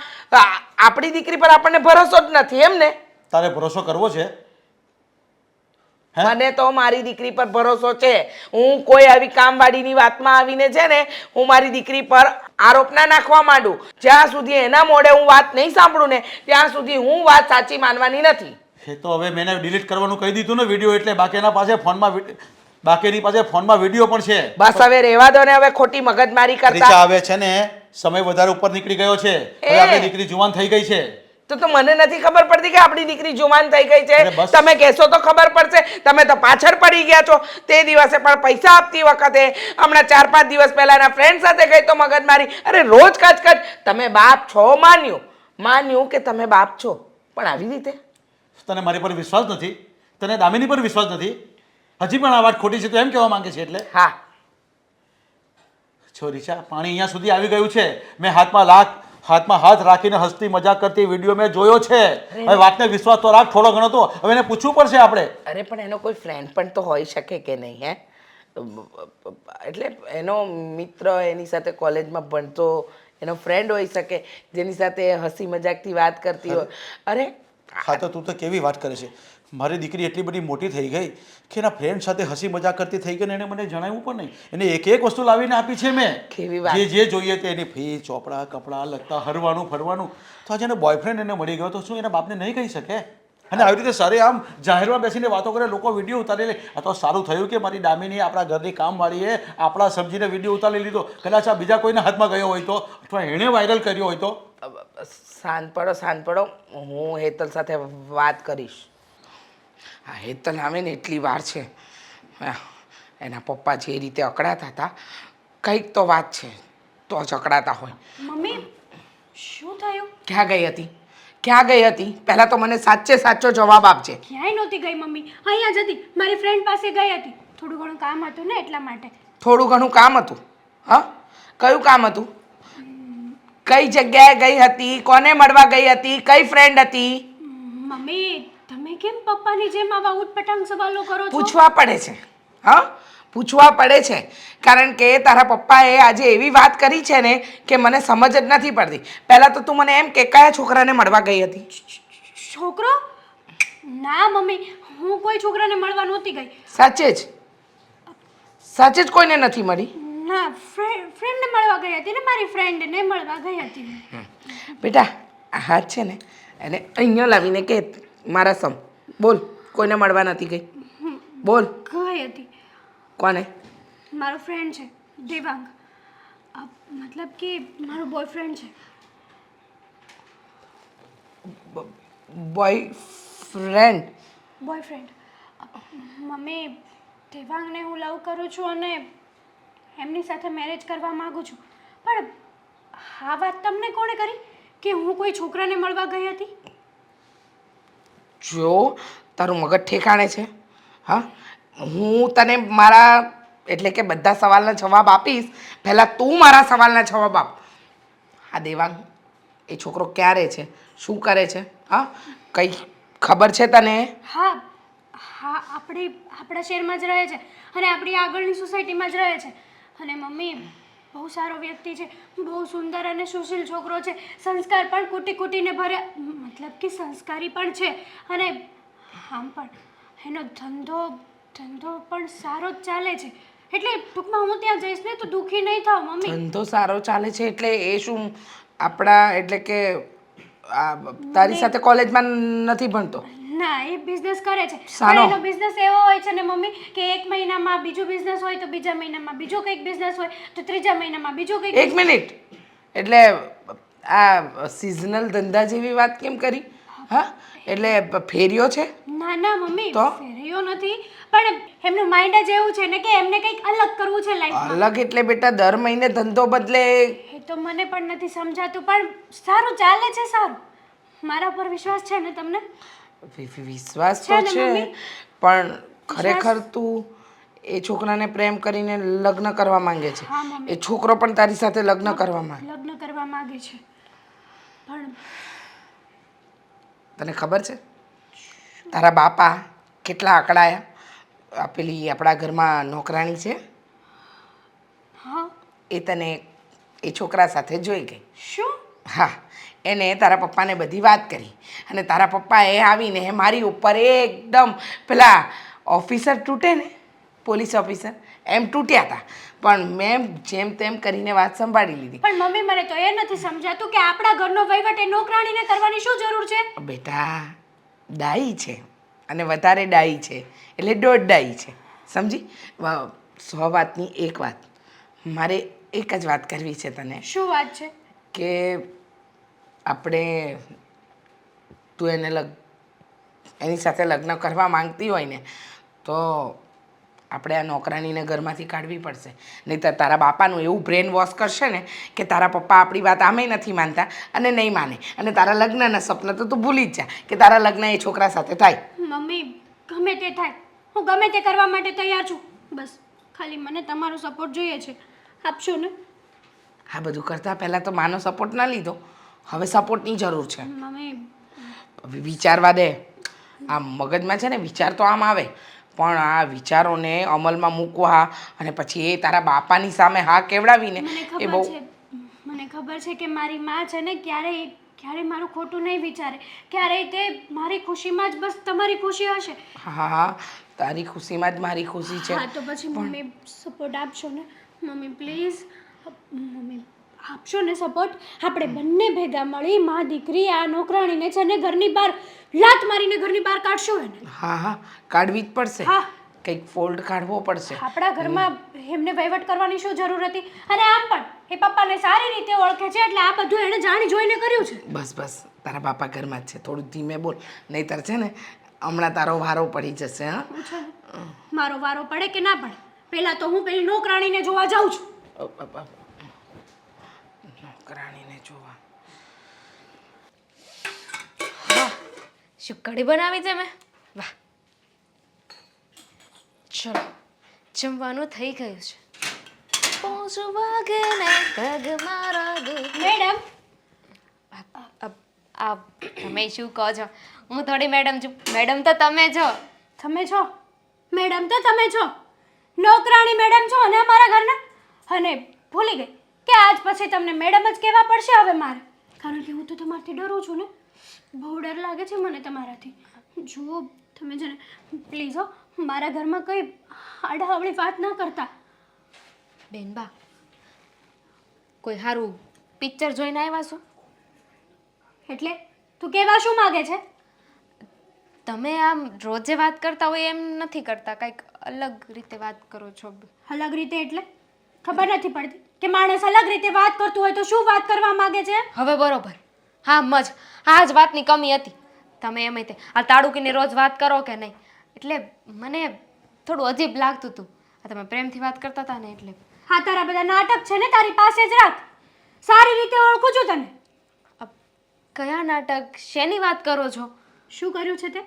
આપણી દીકરી પર આપણને ભરોસો જ નથી એમ ને? તારે ભરોસો કરવો છે? મને તો મારી દીકરી પર ભરોસો છે. હું કોઈ આવી કામવાળીની વાતમાં આવીને છે ને હું મારી દીકરી પર આરોપ ના નાખવા માંડું. જ્યાં સુધી એના મોઢે હું વાત નહીં સાંભળું ને ત્યાં સુધી હું વાત સાચી માનવાની નથી. એ તો હવે મેં ડિલીટ કરવાનું કહી દીધું ને વિડીયો, એટલે બાકીની પાસે ફોનમાં વિડીયો પણ છે. બસ હવે રહેવા દો ને, હવે ખોટી મગજમારી કરતા. રીચા, હવે છે ને સમય વધારે ઉપર નીકળી ગયો છે. હવે આપણી દીકરી જુવાન થઈ ગઈ છે. તો મને નથી ખબર પડતી કે આપણી દીકરી જુવાન થઈ ગઈ છે? અરે બસ. તમે કહેશો તો ખબર પડશે. તમે તો પાછળ પડી ગયા છો. તે દિવસે પણ પૈસા આપતી વખતે, હમણાં 4-5 દિવસ પહેલા એના ફ્રેન્ડ સાથે ગઈ તો મગજમારી. અરે રોજ કચ. તમે બાપ છો, માન્યું કે તમે બાપ છો, પણ આવી રીતે? તને મારી પર વિશ્વાસ નથી? તને દામિની પર વિશ્વાસ નથી? હજી પણ આ વાત ખોટી છે તો એમ કહેવા માંગે છે એટલે? હા. છો રીચા, પાણી અહીંયા સુધી આવી ગયું છે. મેં હાથમાં હાથ રાખીને હસતી મજાક કરતી વિડીયો મેં જોયો છે. હવે વાતને વિશ્વાસ તો રાખ થોડો ઘણો તો. હવે એને પૂછવું પડશે આપણે. અરે પણ એનો કોઈ ફ્રેન્ડ પણ તો હોઈ શકે કે નહીં? હે, એટલે એનો મિત્ર, એની સાથે કોલેજમાં ભણતો એનો ફ્રેન્ડ હોઈ શકે જેની સાથે હસી મજાકથી વાત કરતી હોય. અરે હા, તો તું તો કેવી વાત કરે છે. મારી દીકરી એટલી બધી મોટી થઈ ગઈ કે એના ફ્રેન્ડ સાથે હસી મજાક કરતી થઈ ગઈ ને એને મને જણાવ્યું પણ નહીં. એને એક વસ્તુ લાવીને આપી છે મેં. કેવી વાત? જે જોઈએ તે એની ફી, ચોપડા, કપડાં, લત્તા, હરવાનું ફરવાનું. તો આજે એને બોયફ્રેન્ડ એને મળી ગયો તો શું એના બાપને નહીં કહી શકે? અને આવી રીતે સારી આમ જાહેરમાં બેસીને વાતો કરે, લોકો વિડીયો ઉતારી લે. આ તો સારું થયું કે મારી દામિની આપણા ઘરની કામવાળીએ આપણા સમજીને વિડીયો ઉતારી લીધો. કદાચ આ બીજા કોઈના હાથમાં ગયો હોય તો, અથવા એણે વાયરલ કર્યો હોય તો. શાંત પડો. હું હેતલ સાથે વાત કરીશ. હા, હેતલ આવે ને એટલી વાર છે. એના પપ્પા જે રીતે અકળાતા હતા, કંઈક તો વાત છે તો જ અકળાતા હોય. મમ્મી શું થયું? ક્યાં ગઈ હતી? ક્યાં ગઈ હતી? પહેલાં તો મને સાચે સાચો જવાબ આપજે. ક્યાંય નહોતી ગઈ મમ્મી, અહીંયા જ હતી. મારી ફ્રેન્ડ પાસે ગઈ હતી. થોડું ઘણું કામ હતું ને એટલા માટે. થોડું ઘણું કામ હતું? હા, કયું કામ હતું? કઈ જગ્યાએ ગઈ હતી? કોને મળવા ગઈ હતી? કઈ ફ્રેન્ડ હતી? મમ્મી તમે કેમ પપ્પાની જેમ આવા ઉટપટાંગ સવાલો કરો છો? પૂછવા પડે છે. હા, પૂછવા પડે છે. કારણ કે તારા પપ્પાએ આજે એવી વાત કરી છે ને કે મને સમજ જ નથી પડતી. પહેલાં તો તું મને એમ કે કયા છોકરાને મળવા ગઈ હતી? છોકરો? ના મમ્મી, હું કોઈ છોકરાને મળવા નહોતી ગઈ. સાચે જ? સાચે જ કોઈને નથી મળી? ના, ફ્રેન્ડને મળવા ગઈ હતી ને, મારી ફ્રેન્ડને મળવા ગઈ હતી. બેટા આ હાથ છે ને એને અહીંયા લાવીને કે મારા સમ બોલ, કોઈને મળવા નથી ગઈ? બોલ. ગઈ હતી. કોને? મારો ફ્રેન્ડ છે દેવાંગ. મતલબ કે મારો બોયફ્રેન્ડ છે. બોયફ્રેન્ડ? બોયફ્રેન્ડ. મમ્મી દેવાંગને હું લવ કરું છું અને એમની સાથે મેરેજ કરવા માંગુ છું. પણ આ વાત તમને કોણે કરી કે હું કોઈ છોકરાને મળવા ગઈ હતી? જો તારું મગજ ઠેકાણે છે. હા, હું તને મારા એટલે કે બધા સવાલના જવાબ આપીશ. પહેલાં તું મારા સવાલના જવાબ આપ. આ દેવાંગ એ છોકરો ક્યારે છે? શું કરે છે? હા, કઈ ખબર છે તને? હા હા, આપણા શહેરમાં જ રહે છે અને આપણી આગળની સોસાયટીમાં જ રહે છે. અને મમ્મી બહુ સારો વ્યક્તિ છે, બહુ સુંદર અને સુશીલ છોકરો છે. સંસ્કાર પણ કૂટી કૂટીને ભર્યા, મતલબ કે સંસ્કારી પણ છે. અને આમ પણ એનો ધંધો પણ સારો જ ચાલે છે. એટલે ટૂંકમાં હું ત્યાં જઈશ ને તો દુઃખી નહીં થાવ મમ્મી. ધંધો સારો ચાલે છે એટલે એ શું આપણા એટલે કે તારી સાથે કોલેજમાં નથી ભણતો? ના, એ બિઝનેસ કરે છે. સાનો? પણ એનો બિઝનેસ એવો હોય છે ને મમ્મી કે એક મહિનામાં બીજો બિઝનેસ હોય તો બીજા મહિનામાં બીજો કંઈક બિઝનેસ હોય તો ત્રીજા મહિનામાં બીજો કંઈક. એક મિનિટ, એટલે આ સિઝનલ ધંધા જેવી વાત કેમ કરી? હા, એટલે ફેરિયો છે? ના ના મમ્મી, તો? ફેર્યો નથી. પણ એમનું માઇન્ડ જ એવું છે ને કે એમને કંઈક અલગ કરવું છે લાઈફમાં. અલગ એટલે બેટા દર મહિને ધંધો બદલે. એ તો મને પણ નથી સમજાતું, પણ સારું ચાલે છે. સારું, મારા પર વિશ્વાસ છે ને તમને? વિશ્વાસ તો છે ને છે, મમ્મી? પણ ખરેખર તું એ છોકરાને પ્રેમ કરીને લગ્ન કરવા માંગે છે? હા, મમ્મી. એ છોકરો પણ તારી સાથે લગ્ન કરવા માંગે? લગ્ન કરવા માંગે છે. પણ તને ખબર છે તારા બાપા કેટલા અકળાયા? આ પેલી આપણા ઘરમાં નોકરાણી છે હા. એ તને એ છોકરા સાથે જોઈ ગઈ. શું? હા, એને તારા પપ્પાને બધી વાત કરી અને તારા પપ્પાએ આવીને મારી ઉપર એકદમ પેલા ઓફિસર તૂટે ને, પોલીસ ઓફિસર, એમ તૂટ્યા હતા. પણ મેં જેમ તેમ કરીને વાત સંભાળી લીધી. પણ મમ્મી મને તો એ નથી સમજાતું કે આપણા ઘરનો વહીવટ એ નોકરાણીને કરવાની શું જરૂર છે? બેટા ડાઈ છે અને વધારે ડાઈ છે એટલે દોઢ ડાઈ છે, સમજી? 100 વાતની એક વાત. મારે એક જ વાત કરવી છે તને શું વાત છે? કે આપણે તું એની સાથે લગ્ન કરવા માંગતી હોય ને તો આપણે આ નોકરાણીને ઘરમાંથી કાઢવી પડશે. નહીંતર તારા બાપાનું એવું બ્રેન વોશ કરશે ને કે તારા પપ્પા આપણી વાત આમેય નથી માનતા અને નહીં માને. અને તારા લગ્નના સપના તો તું ભૂલી જ જા કે તારા લગ્ન એ છોકરા સાથે થાય. મમ્મી ગમે તે થાય, હું ગમે તે કરવા માટે તૈયાર છું. બસ ખાલી મને તમારો સપોર્ટ જોઈએ છે. આપશો ને? આ બધું કરતાં પહેલાં તો માનો સપોર્ટ ના લીધો, હવે સપોર્ટની જરૂર છે. મમ્મી વિચારવા દે. આ મગજમાં છે ને વિચાર તો આમ આવે, પણ આ વિચારોને અમલમાં મૂકવા અને પછી એ તારા બાપાની સામે હા કેવડાવીને એ બહુ. મને ખબર છે કે મારી માં છે ને ક્યારેય મારું ખોટું નહીં વિચારે. ક્યારેય તે મારી ખુશીમાં જ બસ તમારી ખુશી હશે. હા હા, તારી ખુશીમાં જ મારી ખુશી છે. હા તો પછી મમ્મી સપોર્ટ આપશો ને? મમ્મી પ્લીઝ, મમ્મી આપશો ને સપોર્ટ? આપણે બંને ભેગા મળી માં દીકરી આ નોકરાણીને છે ને ઘરની બહાર લાત મારીને ઘરની બહાર કાઢશું એને. હા હા, કાઢવી જ પડશે. હા. કંઈક ફોલ્ટ કાઢવો પડશે. આપણા ઘરમાં એમને વહીવટ કરવાની શું જરૂર હતી? અને આમ પણ એ પપ્પાને સારી રીતે ઓળખે છે એટલે આ બધું એણે જાણી જોઈને કર્યું છે. બસ બસ, તારા બાપા ઘરમાં જ છે, થોડું ધીમે બોલ, નહીંતર છે ને હમણાં તારો વારો પડી જશે. હા, મારો વારો પડે કે ના પડે, પહેલા તો હું પેલી નોકરાણીને જોવા જાઉં છું. નોકરાણીને જોવા? શું કઢી બનાવી છે મેં? વાહ! ચલો જમવાનું થઈ ગયું છે. 5 વાગે ને પગ મારા દુખ. મેડમ તમે શું કહો છો? હું થોડી મેડમ છું. મેડમ તો તમે છો. તમે છો મેડમ તો તમે છો, નોકરાણી મેડમ છો અને અમારા ઘરના. અને ભૂલી ગઈ કે આજ પછી તમને મેડમ જ કહેવા પડશે હવે મારે, કારણ કે હું તો તમારથી ડરું છું ને. બહુ ડર લાગે છે મને તમારાથી. જુઓ તમે છે ને પ્લીઝ હો, મારા ઘરમાં કંઈ આડાઅવળી વાત ન કરતા. બેનબા કોઈ સારું પિક્ચર જોઈને આવ્યા છો? એટલે તું કહેવા શું માગે છે? તમે આમ રોજે વાત કરતા હોય એમ નથી કરતા, કંઈક અલગ રીતે વાત કરો છો. અલગ રીતે એટલે ખબર નથી પડતી કે માણસ અલગ રીતે વાત કરતું હોય તો શું વાત કરવા માંગે છે? હવે બરોબર. હા મજ આ જ વાતની કમી હતી. તમે એમ તે આ તાડુકીને રોજ વાત કરો કે નહીં, એટલે મને થોડું અજીબ લાગતું હતું. આ તમે પ્રેમથી વાત કરતા હતા ને એટલે. હા, તારા બધા નાટક છે ને તારી પાસે જ રાખ. સારી રીતે ઓળખું છું તને. કયા નાટક? શેની વાત કરો છો? શું કર્યું છે તે?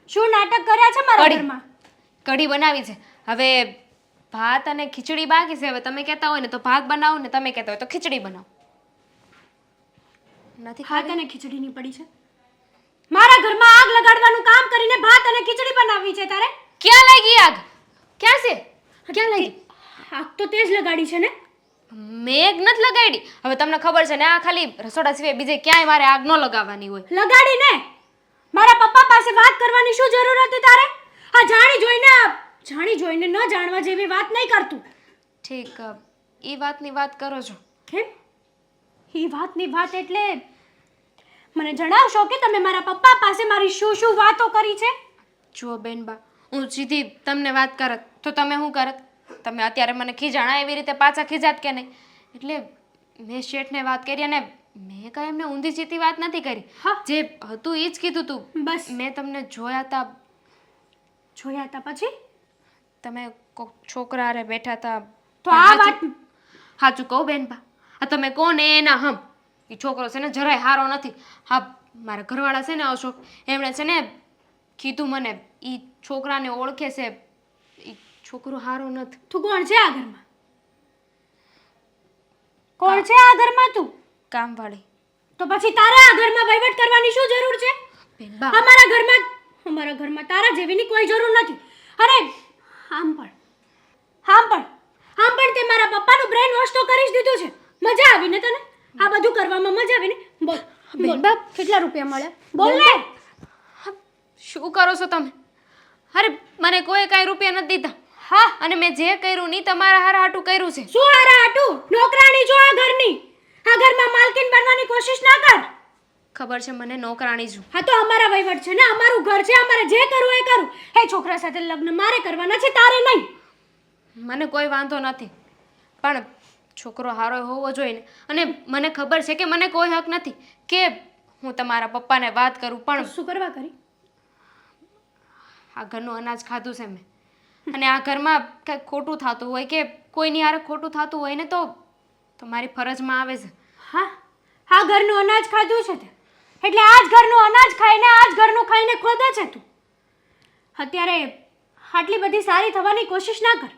શું નાટક કર્યા છે મારા કઢી. ઘરમાં? કઢી બનાવી છે. હવે ભાત અને ખીચડી બાકી છે. હવે તમે કહેતા હોય ને તો ભાત બનાવો ને તમે કહેતા હોય તો ખીચડી બનાવો. નથી ભાત અને ખીચડીની પડી છે. મારા ઘરમાં આગ લગાડવાનું કામ કરીને ભાત અને ખીચડી બનાવવી છે તારે? ક્યાં લાગી આગ? ક્યાં છે? ક્યાં લાગી? આગ તો તે જ લગાડી છે ને. મેં નથી લગાડી. હવે તમને ખબર છે ને આ ખાલી રસોડા સિવાય બીજે ક્યાંય મારે આગ ન લગાવવાની હોય. લગાડી ને. મારા પપ્પા પાસે વાત કરવાની શું જરૂર હતી તારે? આ જાણી જોઈને ન જાણવા જેવી વાત નહીં કરતું. ઠીક, એ વાતની વાત કરો છો. કેમ? એ વાતની વાત એટલે મને જણાવશો કે તમે મારા પપ્પા પાસે મારી શું વાતો કરી છે? જુઓ બેનબા, હું સીધી તમને વાત કરત તો તમે શું કરત? તમે અત્યારે મને ખીજાણા એવી રીતે પાછા ખીજાત કે નહીં? એટલે મેં શેઠને વાત કરી અને મેં કાંઈ એમને ઊંધી સીધી વાત નથી કરી. હા. જે હતું એ જ કીધું તું. બસ. મેં તમને જોયા હતા. જોયા હતા પછી? તમે કોક છોકરા હારે બેઠા હતા. તો આ વાત સાચું કહું બેનબા, આ તમે કોણ એના હમ. એ છોકરો છે ને જરાય હારો નથી. હા, મારા ઘરવાળા છે ને અશોક, એમણે છે ને કીધું મને એ છોકરાને ઓળખે છે. એ છોકરો હારો નથી. તું કોણ છે આ ઘરમાં? કોણ છે આ ઘરમાં તું? કામવાળી. તો પછી તારે આ ઘરમાં વહીવટ કરવાની શું જરૂર છે? બેનબા અમારા ઘરમાં તારા જેવીની કોઈ જરૂર નથી. અરે આમ પણ તે મારા પપ્પાનું બ્રેન વોશ તો કરી જ દીધું છે. મજા આવી ને તને? આ બધું કરવામાં મજા આવી ને? બોલ બેનબા, કેટલા રૂપિયા મળ્યા? બોલ ને. શું કરો છો તમે? અરે મને કોઈ કાંઈ રૂપિયા નથી દીધા. હા, અને મેં જે કર્યું નહીં તમારા હારા હાટું કર્યું છે. શું હારા હાટું? નોકરાણી છો આ ઘરની. આ ઘરમાં માલકીન બનવાની કોશિશ ના કર. ખબર છે મને નોકરાણી છું. હા, તો અમારા વહીવટ છે ને, અમારું ઘર છે, અમારે જે કરવું એ કરું. એ છોકરા સાથે લગ્ન મારે કરવાના છે, તારે નહીં. મને કોઈ વાંધો નથી, પણ છોકરો હારો હોવો જોઈએ ને. અને મને ખબર છે કે મને કોઈ હક નથી કે હું તમારા પપ્પાને વાત કરું, પણ શું કરવા કરી? આ ઘરનું અનાજ ખાધું છે મેં. અને આ ઘરમાં કંઈક ખોટું થતું હોય કે કોઈની હારે ખોટું થતું હોય ને તો મારી ફરજમાં આવે છે. હા, આ ઘરનું અનાજ ખાધું છે તે એટલે આ જ ઘરનું અનાજ ખાઈને આ જ ઘરનું ખાઈને ખોદે છે તું. અત્યારે આટલી બધી સારી થવાની કોશિશ ના કર.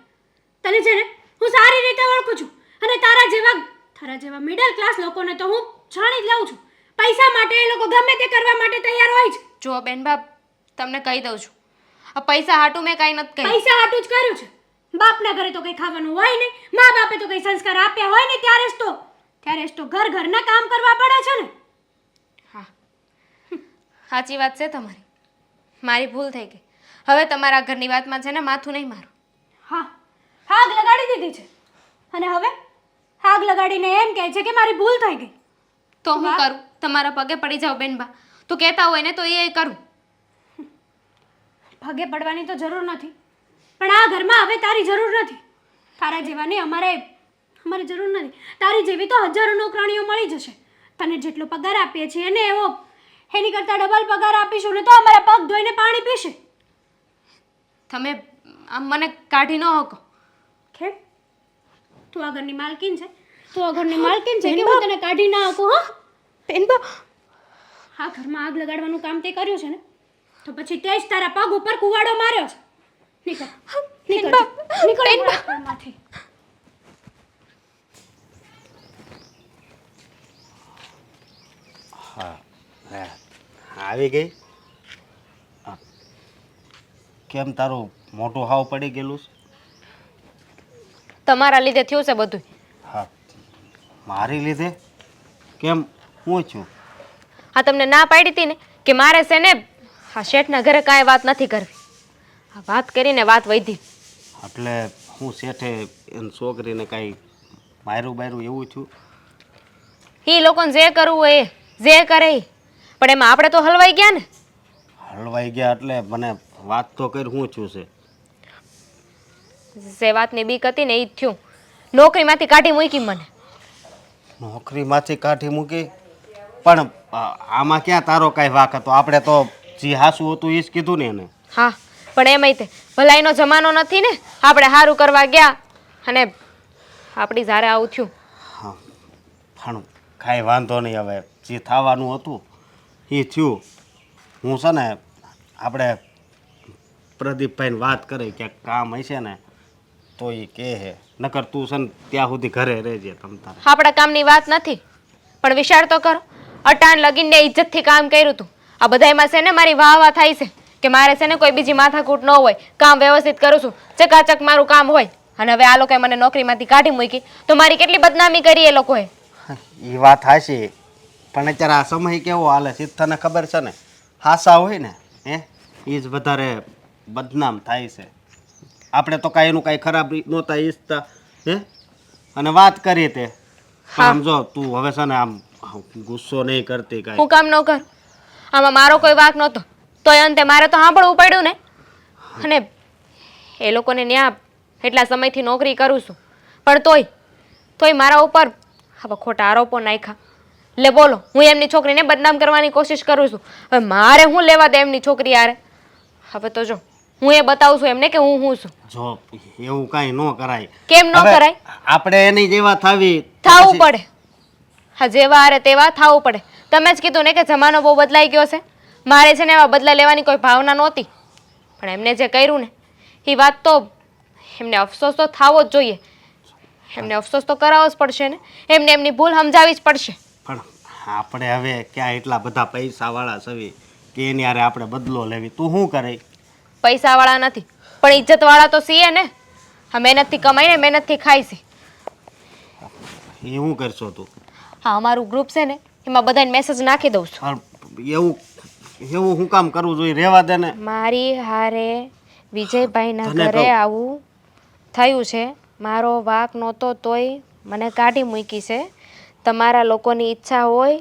તને છે ને હું સારી રીતે ઓળખું છું, અને તારા જેવા મિડલ ક્લાસ લોકોને તો હું જાણી જ લઉં છું. પૈસા માટે એ લોકો ગમે તે કરવા માટે તૈયાર હોય છે. જો બેનબા, તમને કહી દઉં છું, આ પૈસા હાટું મેં કાંઈ નથી કહ્યું. પૈસા હાટું જ કર્યું છે. બાપના ઘરે તો કંઈ ખાવાનું હોય નહીં, મા બાપે તો કંઈ સંસ્કાર આપ્યા હોય નહીં, ત્યારે જ તો ઘરના કામ કરવા પડે છે ને. હા, સાચી વાત છે તમારી. મારી ભૂલ થઈ ગઈ. હવે તમારા ઘરની વાતમાં છે ને માથું નહીં મારું. હા, આગ લગાડી દીધી છે, અને હવે આગ લગાડીને એમ કહે છે કે મારી ભૂલ થઈ ગઈ. તો હું કરું? તમારા પગે પડી જાઉં બેનબા. તું કહેતા હોય ને તો એ કરું. પગે પડવાની તો જરૂર નથી, પણ આ ઘરમાં હવે તારી જરૂર નથી. તારા જેવાની અમારે જરૂર નથી. તારી જેવી તો હજારો નોકરાણીઓ મળી જશે. તને જેટલો પગાર આપીએ છીએ ને એની કરતાં ડબલ પગાર આપીશું ને તો અમારા પગ ધોઈને પાણી પીશે. તમે આમ મને કાઢી ન શકો. કેમ? તું આ ઘરની માલકીન છે કે હું તને કાઢી ના શકું? હા બેનબા, આ ઘરમાં આગ લગાડવાનું કામ તે કર્યું છે ને તો પછી તે જ તારા પગ ઉપર કુવાડો માર્યો છે. નીકળ નીકળ નીકળ મારા ઘરમાંથી. હે, આવી ગઈ આ, કેમ તારું મોટું હાવ પડી ગયેલું છે? તમારા લીધે થયું છે બધું. હા, મારી લીધે કેમ? હું છું? આ તમને ના પાડી હતી ને કે મારે છે ને આ શેઠના ઘરે કાંઈ વાત નથી કરવી. આ વાત કરીને વાત વધી. એટલે હું શેઠે એની છોકરીને કાંઈ માર્યું બાર્યું એવું છું? એ લોકોને જે કરવું હોય એ જે કરે ઈ. પણ એમાં આપણે તો હલવાઈ ગયા ને. હલવાઈ ગયા એટલે મને વાત તો કરી હું છું છે. જે વાતની બીક હતી ને એ જ થયું. નોકરીમાંથી કાઢી મૂકી મને. નોકરીમાંથી કાઢી મૂકી? પણ આમાં ક્યાં તારો કાંઈ વાક હતો? આપણે તો જે હાસું હતું એ જ કીધું ને એને. હા, પણ એમાંય તે ભલાઈનો જમાનો નથી ને. આપણે સારું કરવા ગયા અને આપણી ઝારે આવું થયું. હા, પણ કાંઈ વાંધો નહીં. હવે જે થવાનું હતું એ થયું. હું છે ને આપણે પ્રદીપભાઈને વાત કરી કે કામ હશે ને તો એ કહે હે, નકર તું છે ને ત્યાં સુધી ઘરે રહેજે તમ તારે. આપણા કામની વાત નથી, પણ વિચાર તો કરો. અટાણ લગીને ઇજ્જતથી કામ કર્યું હતું. આ બધાયમાં છે ને મારી વાહ વાહ થાય છે કે મારે છે ને કોઈ બીજી માથાકૂટ ન હોય, કામ વ્યવસ્થિત કરું છું, ચકાચક મારું કામ હોય. અને હવે આ લોકોએ મને નોકરીમાંથી કાઢી મૂકી તો મારી કેટલી બદનામી કરી એ લોકોએ. એ વાત હાશી, પણ અત્યારે આ સમય કેવો હાલે છે તને ખબર છે ને? હાસા હોય ને એ જ વધારે બદનામ થાય છે. આપણે તો કાંઈ એનું કાંઈ ખરાબ નહોતા ઈચ્છતા હે, અને વાત કરી તે. પણ આમ જો તું હવે છે ને આમ ગુસ્સો નહીં કરતી કાંઈ. હું કામ ન કરું? આમાં મારો કોઈ વાંક નહોતો, તોય અંતે મારે તો સાંભળવું પડ્યું ને. અને એ લોકોને ન્યા એટલા સમયથી નોકરી કરું છું, પણ તોય મારા ઉપર હવે ખોટા આરોપો નાખ્યા. લે બોલો, હું એમની છોકરીને બદનામ કરવાની કોશિશ કરું છું. હવે મારે હું લેવા દે એમની છોકરી યારે? હવે તો જો હું એ બતાવું છું એમને કે હું છું. જો એવું કાંઈ ન કરાય. કેમ ન હવે કરાય? આપણે એની જેવા થવું પડે. હા, જેવા હારે તેવા થવું પડે. તમે જ કીધું ને કે જમાનો બહુ બદલાઈ ગયો છે. મારે છે ને એવા બદલા લેવાની કોઈ ભાવના નહોતી, પણ એમને જે કર્યું ને એ વાત તો એમને અફસોસ તો થવો જ જોઈએ. એમને અફસોસ તો કરાવવો જ પડશે ને. એમને એમની ભૂલ સમજાવવી જ પડશે. પણ આપણે હવે ક્યાં એટલા બધા પૈસાવાળા છવી કે એની હારે આપણે બદલો લેવી? તું શું કરે? પૈસાવાળા નથી, પણ ઇજ્જતવાળા તો છીએ ને. હા, મહેનતથી કમાઈને મહેનતથી ખાય છે. એ શું કરશો તું? હા, અમારું ગ્રુપ છે ને એમાં બધાને મેસેજ નાખી દઉં છું. પણ એવું શું કામ કરવું જોઈએ? રહેવા દે ને. મારી હારે વિજયભાઈના ઘરે આવું થયું છે. મારો વાંક નહોતો તોય મને કાઢી મૂકી છે. તમારા લોકોની ઈચ્છા હોય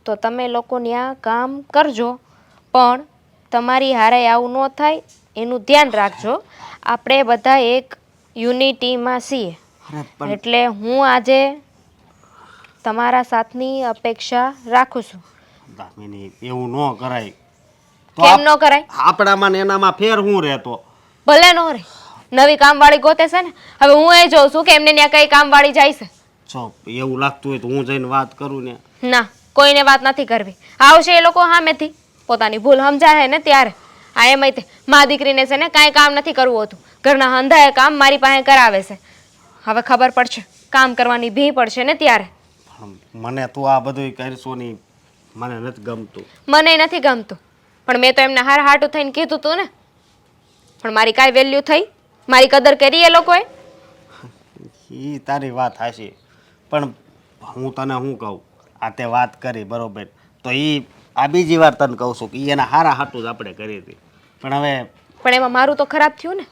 તો તમે લોકો ત્યાં કામ કરજો, પણ તમારી હારે આવું ન થાય એનું ધ્યાન રાખજો. આપણે બધા એક યુનિટીમાં છીએ, એટલે હું આજે તમારા સાથની અપેક્ષા રાખું છું. દામિની, એવું ન કરાય. કેમ ન કરાય? આપણામાં ને એનામાં ફેર શું રહેતો? ભલે ન રે. નવી કામવાળી ગોતે છે ને. હવે હું એ જોઉં છું કે એમને ત્યાં કઈ કામવાળી જાય છે. જો એવું લાગતું હોય તો હું જઈને વાત કરું ને. ના, કોઈને વાત નથી કરવી. આવશે એ લોકો સામેથી, પોતાની ભૂલ સમજાય ને ત્યારે. આ એમાંય તે મા દીકરીને છે ને કાંઈ કામ નથી કરવું હોતું. ઘરના હંધાએ કામ મારી પાસે કરાવે છે. હવે ખબર પડશે, કામ કરવાની ભી પડશે ને ત્યારે. મને તું આ બધું કરશો નહીં, મને નથી ગમતું. મને નથી ગમતું, પણ મેં તો એમને હાર હાટું થઈને કીધું તું ને. પણ મારી કાંઈ વેલ્યુ થઈ? મારી કદર કરી એ લોકોએ? એ તારી વાત હાશી, પણ હું તને શું કહું, આ તે વાત કરી બરોબર, તો એ આ બીજી વાર તને કહું છું કે એના હારા હાટું જ આપણે કરી હતી. પણ એમાં મારું તો ખરાબ થયું ને.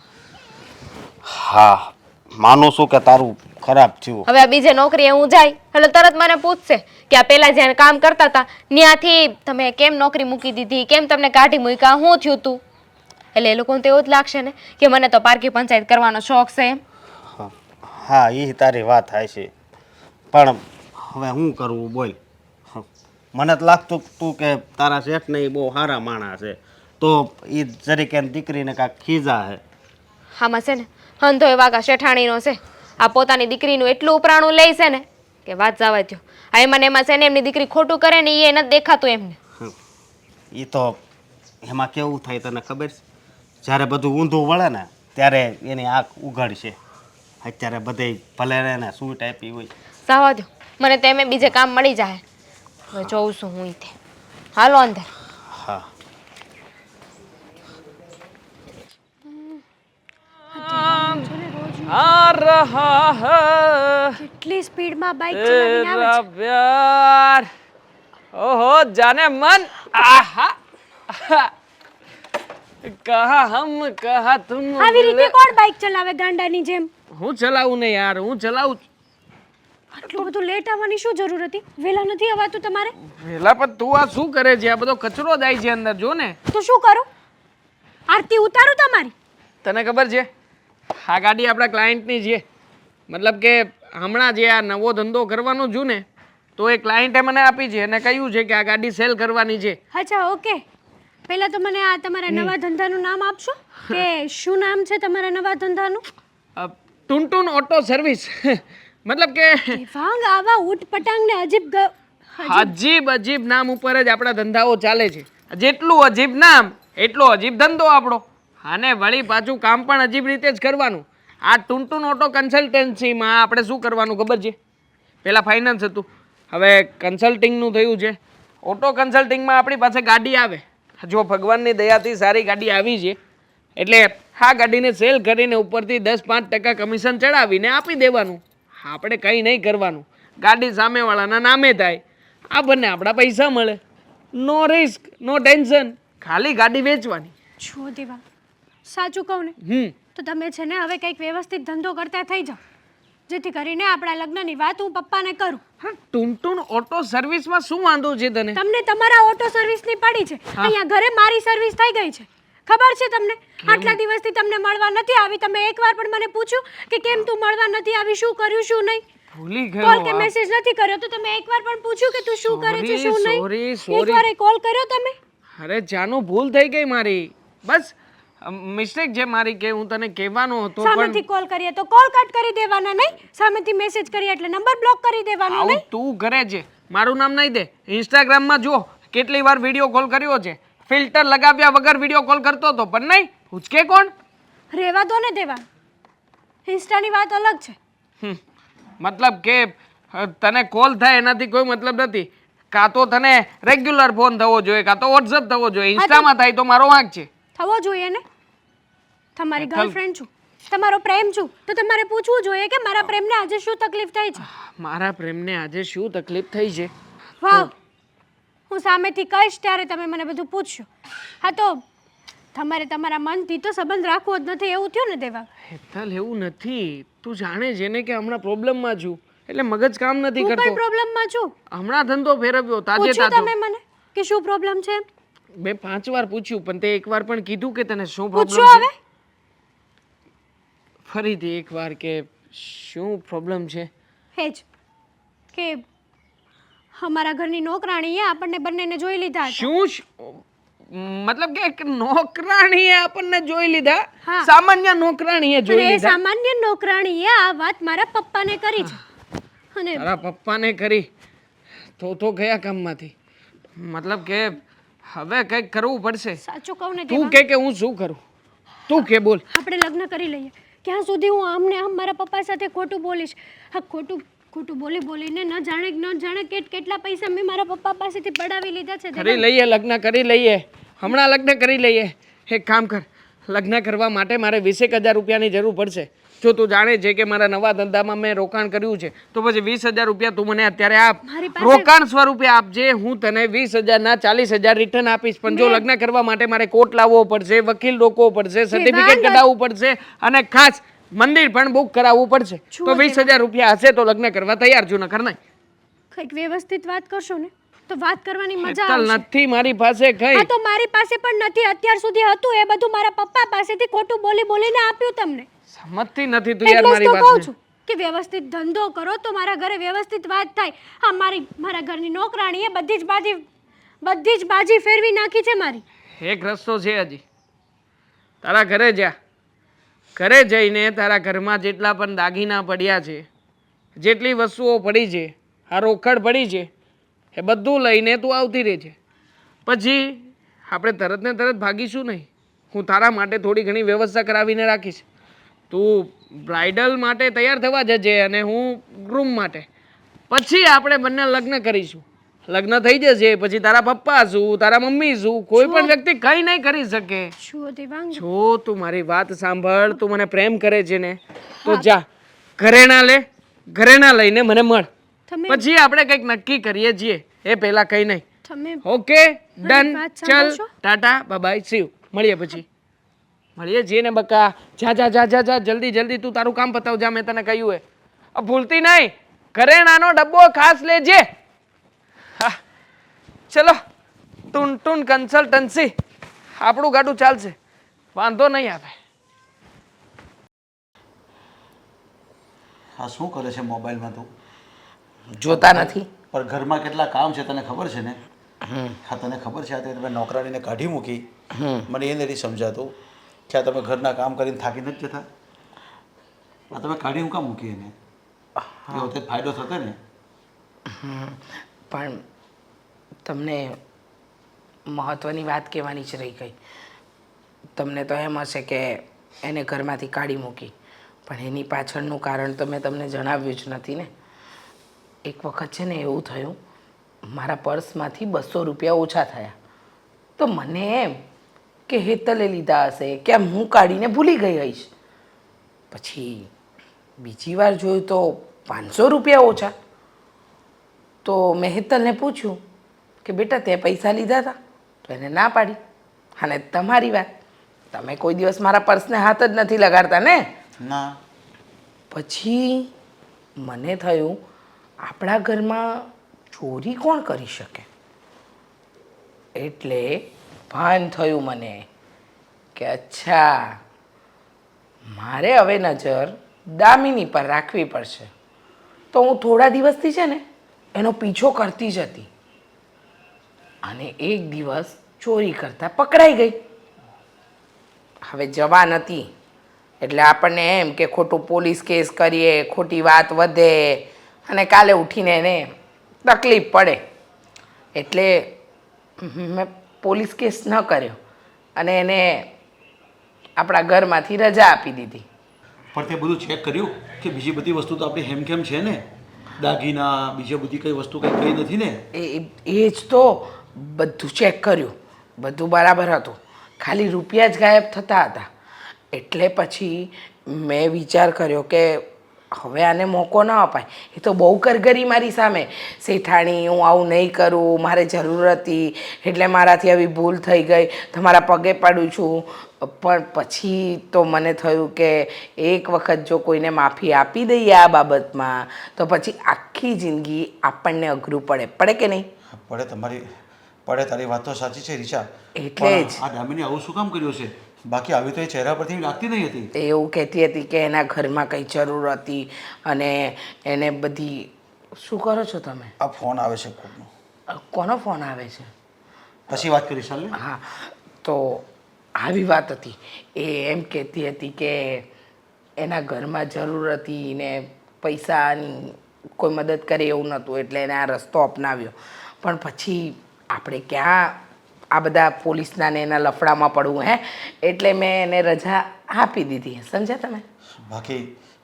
હા, માનું છું કે તારું ખરાબ થયું. હવે આ બીજે નોકરીએ હું જાય એટલે તરત મને પૂછશે કે આ પહેલા જ્યાં કામ કરતા હતા ત્યાંથી તમે કેમ નોકરી મૂકી દીધી, કેમ તમને કાઢી મૂક્યા, શું થયું તું? એટલે એ લોકોને તો એવું જ લાગશે ને કે મને તો પારકી પંચાયત કરવાનો શોખ છે એમ. હા, એ તારી વાત થાય છે, પણ હવે શું કરવું બોલ? મને તો લાગતું તું કે તારા શેઠને એ બહુ સારા માણસ છે, તો એ જરીક એની દીકરીને કાંઈક ખીજા છે. આમાં છે ને હંધો એ વાગા શેઠાણીનો છે. આ પોતાની દીકરીનું એટલું ઉપરાણું લે છે ને કે વાત જવા દ્યો. આ એમાં છે ને એમની દીકરી ખોટું કરે ને એ નથી દેખાતું એમને. એ તો એમાં કેવું થાય તને ખબર છે જ્યારે બધું ઊંધું વળે ને ત્યારે એની આંખ ઉઘાડશે. અત્યારે બધે ભલે એને સૂટ આપી હોય. સાવા દો, મને તો એમે બીજે કામ મળી જાય. હવે જોઉં છું હું તે. હાલો અંદર. હા आ रहा है કેટલી સ્પીડમાં બાઇક ચલાવીને આવે तेरा છે. प्यार ओहो जाने मन आहा कहा हम कहा तुम આવી રીતે કોણ બાઇક ચલાવે ગાંડાની જેમ? હું ચલાવું ને યાર, હું ચલાવું. આટલું બધું લેટ આવવાની શું જરૂર હતી? વેલા નથી આવતું તમારે? વેલા પણ તું આ શું કરે છે? આ બધો કચરો જાય છે અંદર, જો ને. તો શું કરું? આરતી ઉતારું તમારી? તને ખબર છે આ ગાડી આપણા ક્લાયન્ટની છે. મતલબ કે હમણાં જે આ નવો ધંધો કરવાનો છું ને, તો એ ક્લાયન્ટે મને આપી છે અને કહ્યું છે કે આ ગાડી સેલ કરવાની છે. અચ્છા, ઓકે. પહેલા તો મને આ તમારા નવા ધંધાનું નામ આપશો કે શું નામ છે તમારા નવા ધંધાનું? Tuntun auto service. મતલબ કે વાંગ આવા ઉટપટાંગ ને અજીબ અજીબ નામ ઉપર જ આપણા ધંધાઓ ચાલે છે. જેટલું અજીબ નામ એટલો અજીબ ધંધો આપણો. અને વળી પાછું કામ પણ અજીબ રીતે જ કરવાનું. આ ટુનટુન ઓટો કન્સલ્ટન્સીમાં આપણે શું કરવાનું ખબર છે? પહેલાં ફાઇનાન્સ હતું, હવે કન્સલ્ટિંગનું થયું છે. ઓટો કન્સલ્ટિંગમાં આપણી પાસે ગાડી આવે. જો ભગવાનની દયાથી સારી ગાડી આવી છે એટલે આ ગાડીને સેલ કરીને ઉપરથી 10-5% કમિશન ચડાવીને આપી દેવાનું. આપણે કંઈ નહીં કરવાનું. ગાડી સામેવાળાના નામે થાય, આપણને આપણા પૈસા મળે. નો રિસ્ક, નો ટેન્શન, ખાલી ગાડી વેચવાની. છો દેવા, સાચું કહું ને તો તમે છે ને હવે કંઈક વ્યવસ્થિત ધંધો કરતા થઈ જાઓ, જેથી કરીને આપણા લગ્નની વાત હું પપ્પાને કરું. હા, ટુનટુન ઓટો સર્વિસમાં શું વાંધો છે તને? તમને તમારા ઓટો સર્વિસની પડી છે, અહીંયા ઘરે મારી સર્વિસ થઈ ગઈ છે. ખબર છે તમને? આટલા દિવસથી તમને મળવા નથી આવી. તમે એકવાર પણ મને પૂછ્યું કે કેમ તું મળવા નથી આવી, શું કર્યું શું નહીં? ભૂલી કોલ કે ગયો. મેસેજ નથી કર્યો તો તમે એકવાર પણ પૂછ્યું કે તું શું કરે છે શું Sorry, નહીં? sorry. એકવાર કોલ કર્યો તમે? અરે જાનું ભૂલ થઈ ગઈ મારી. બસ મિસ્ટેક છે મારી કે હું તને કહેવાનો હતો સામેથી પણ કોલ કરીએ તો કોલ કટ કરી દેવાના નહીં, સામેથી મેસેજ કરીએ એટલે નંબર બ્લોક કરી દેવાનો આવું નહીં. તું કરે છે. મારું નામ નહીં દે. ઇન્સ્ટાગ્રામમાં જો કેટલી વાર વિડીયો કોલ કર્યો છે. ફિલ્ટર લગાવ્યા વગર વિડીયો કોલ કરતો હતો પણ નહીં. ઉચકે કોણ? રહેવા દો ને દેવા, ઇન્સ્ટાની વાત અલગ છે. મતલબ કે તને કોલ થાય એનાથી કોઈ મતલબ નથી. કાં તો તને રેગ્યુલર ફોન થવો જોઈએ, કાં તો વોટ્સઅપ થવો જોઈએ. ઇન્સ્ટામાં થાય તો મારો વાંક છે. થવો જોઈએ ને. તમારી ગર્લફ્રેન્ડ છું, તમારો પ્રેમ છું, તો તમારે પૂછવું જોઈએ કે મારા પ્રેમને આજે શું તકલીફ થઈ છે. મારા પ્રેમને આજે શું તકલીફ થઈ છે? વાહ, હું સામેથી કહીશ ત્યારે તમે મને બધું પૂછશો. હા, તો તમારે તમારા મનથી તો સંબંધ રાખવો જ નથી એવું થયું ને દેવા? હેતલ, એવું નથી. તું જાણે છે ને કે હમણાં પ્રોબ્લેમમાં છું એટલે મગજ કામ નથી હું કરતો. પણ પ્રોબ્લેમમાં છું. હમણાં ધંધો ફેરવ્યો તાજે પૂછ્યું તાજો. તમે મને કે શું પ્રોબ્લેમ છે? મેં 5 વાર પૂછ્યું પણ તે એકવાર પણ કીધું કે તને શું પ્રોબ્લેમ પૂછો હવે. છે? ફરીથી એકવાર કે શું પ્રોબ્લેમ છે? હે જ કે અમારા ઘરની નોકરાણીએ આપણને બંનેને જોઈ લીધા હતા. મતલબ કે એક નોકરાણીએ આપણને જોઈ લીધા? હા. સામાન્ય નોકરાણીએ જોઈ અને એ લીધા? સામાન્ય નોકરાણીએ આ વાત મારા પપ્પાને કરી છે. અને તારા પપ્પાને કરી તો કયા કામમાંથી? મતલબ કે હવે કંઈક કરવું પડશે. સાચું કહું ને તું દેવા, કે હું શું કરું? તું કે બોલ. આપણે લગ્ન કરી લઈએ. ક્યાં સુધી હું આમને આમ મારા પપ્પા સાથે ખોટું બોલીશ? હા, ખોટું બોલીને ન જાણે કેટલા પૈસા મેં મારા પપ્પા પાસેથી પડાવી લીધા છે. કરી લઈએ, લગ્ન કરી લઈએ. હમણાં લગ્ન કરી લઈએ. એક કામ કર, લગ્ન કરવા માટે મારે 20,000 રૂપિયાની જરૂર પડશે. જો તું જાણે છે કે મારા નવા ધંધામાં મેં રોકાણ કર્યું છે તો પછી 20,000 રૂપિયા તું મને અત્યારે આપ. મારી પાસે- રોકાણ સ્વરૂપે આપજે. હું તને 20,000 ના 40,000 રિટર્ન આપીશ. પણ જો લગ્ન કરવા માટે મારે કોર્ટ લાવવો પડશે, વકીલ રોકવો પડશે, સર્ટિફિકેટ કઢાવવું પડશે અને ખાસ મંદિર પણ બુક કરાવવું પડશે. તો 20,000 રૂપિયા હશે તો લગ્ન કરવા તૈયાર છું, નકર નહીં. કંઈક વ્યવસ્થિત વાત કરશો ને તો વાત કરવાની મજા હેતલ, આવશે. નથી મારી પાસે કઈ. હા, તો મારી પાસે પણ નથી. અત્યાર સુધી હતું એ બધું મારા પપ્પા પાસેથી ખોટું બોલીને આપ્યું તમને. સમજતી નથી તું યાર એટલે જ મારી તો કહું વાત. છું કે વ્યવસ્થિત ધંધો કરો તો મારા ઘરે વ્યવસ્થિત વાત થાય. હા, મારા ઘરની નોકરાણીએ બધી જ બાજી ફેરવી નાખી છે મારી. એક રસ્તો છે હજી. તારા ઘરે જા. ઘરે જઈને તારા ઘરમાં જેટલા પણ દાગીના પડ્યા છે, જેટલી વસ્તુઓ પડી છે, આ રોકડ પડી છે, એ બધું લઈને તું આવતી રહેજે. પછી આપણે તરત ને તરત ભાગીશું નહીં. હું તારા માટે થોડી ઘણી વ્યવસ્થા કરાવીને રાખીશ. તું બ્રાઇડલ માટે તૈયાર થવા જજે અને હું ગ્રૂમ માટે. પછી આપણે બંને લગ્ન કરીશું. લગ્ન થઈ જશે પછી તારા પપ્પા શું, તારા મમ્મી શું, કોઈ પણ વ્યક્તિ કંઈ નહીં કરી શકે. શું દેવાંગ? જો તું મારી વાત સાંભળ, તું મને પ્રેમ કરે છે ને, તો જા ઘરેણા લે, ઘરેણા લઈને મને મળ. તમે પછી આપણે કંઈક નક્કી કરીએ છીએ. એ પહેલા કંઈ નહીં. તમે ઓકે ડન. વાત ચલ સાંભળશો? Tata bye see you. મળીએ પછી. મળીએ છીએ ને બકા. જા જા જા જા જા જલ્દી જલ્દી તું તારું કામ પતાવ જા. મેં તને કહ્યું હે. ભૂલતી નહીં, ઘરેણાનો ડબ્બો ખાસ લેજે. હા ચલો. ટૂન ટૂન કન્સલ્ટન્સી આપણું ગાડું ચાલશે, વાંધો નહીં આવે. હા શું કરે છે મોબાઈલમાં તું? જોતા નથી? પણ ઘરમાં કેટલા કામ છે તને ખબર છે ને? હા તને ખબર છે આ તે તમે નોકરાણીને કાઢી મૂકી. મને એ નથી સમજાતું કે આ તમે ઘરના કામ કરીને થાકી નથી જતા? આ તમે કાઢી હું કામ મૂકી એને? એ વખતે ફાયદો થતો ને. પણ તમને મહત્ત્વની વાત કહેવાની જ રહી ગઈ. તમને તો એમ હશે કે એને ઘરમાંથી કાઢી મૂકી, પણ એની પાછળનું કારણ તો મેં તમને જણાવ્યું જ નથી ને. એક વખત છે ને એવું થયું, મારા પર્સમાંથી 200 રૂપિયા ઓછા થયા. તો મને એમ કે હેતલે લીધા હશે કે આમ હું કાઢીને ભૂલી ગઈ હઈશ. પછી બીજી વાર જોયું તો 500 રૂપિયા ઓછા. તો મેં હેતલને પૂછ્યું કે બેટા તે પૈસા લીધા હતા? તો એને ના પાડી. અને તમારી વાત, તમે કોઈ દિવસ મારા પર્સને હાથ જ નથી લગાડતા ને. ના. પછી મને થયું આપણા ઘરમાં ચોરી કોણ કરી શકે. એટલે ભાન થયું મને કે અચ્છા મારે હવે નજર દામિની પર રાખવી પડશે. તો હું થોડા દિવસથી છે ને એનો પીછો કરતી જ હતી અને એક દિવસ ચોરી કરતા પકડાઈ ગઈ. હવે જવાન હતી એટલે આપણને એમ કે ખોટું પોલીસ કેસ કરીએ, ખોટી વાત વધે અને કાલે ઉઠીને એને તકલીફ પડે. એટલે મેં પોલીસ કેસ ન કર્યો અને એને આપણા ઘરમાંથી રજા આપી દીધી. પણ તે બધું ચેક કર્યું કે બીજી બધી વસ્તુ તો આપણી હેમખેમ છે ને? દાગીના બીજી બધી કઈ વસ્તુ કંઈ કઈ નથી ને? એ જ તો બધું ચેક કર્યું, બધું બરાબર હતું, ખાલી રૂપિયા જ ગાયબ થતા હતા. એટલે પછી મેં વિચાર કર્યો કે હવે આને મોકો ન અપાય. એ તો બહુ કરગરી મારી સામે, શેઠાણી હું આવું નહીં કરું, મારે જરૂર હતી એટલે મારાથી આવી ભૂલ થઈ ગઈ, તમારા પગે પાડું છું. પણ પછી તો મને થયું કે એક વખત જો કોઈને માફી આપી દઈએ આ બાબતમાં તો પછી આખી જિંદગી આપણને અઘરું પડે કે નહીં? પડે તારી વાત તો સાચી છે રીચા. એટલે જ આ દામિની આવું શું કામ કર્યું છે? બાકી આવી તો એ ચહેરા પરથી લાગતી નહીં હતી. એવું કહેતી હતી કે એના ઘરમાં કંઈ જરૂર હતી અને એને બધી. શું કરો છો તમે? આ ફોન આવે છે કોઈનો. કોનો ફોન આવે છે? પછી વાત કરીશ ચાલ ને. હા તો આવી વાત હતી. એ એમ કહેતી હતી કે એના ઘરમાં જરૂર હતી ને પૈસાની કોઈ મદદ કરે એવું નહોતું એટલે એને આ રસ્તો અપનાવ્યો. પણ પછી આપણે ક્યાં આ બધા પોલીસના ને એના લફડામાં પડવું હે, એટલે મેં એને રજા આપી દીધી. સમજ્યા તમે? બાકી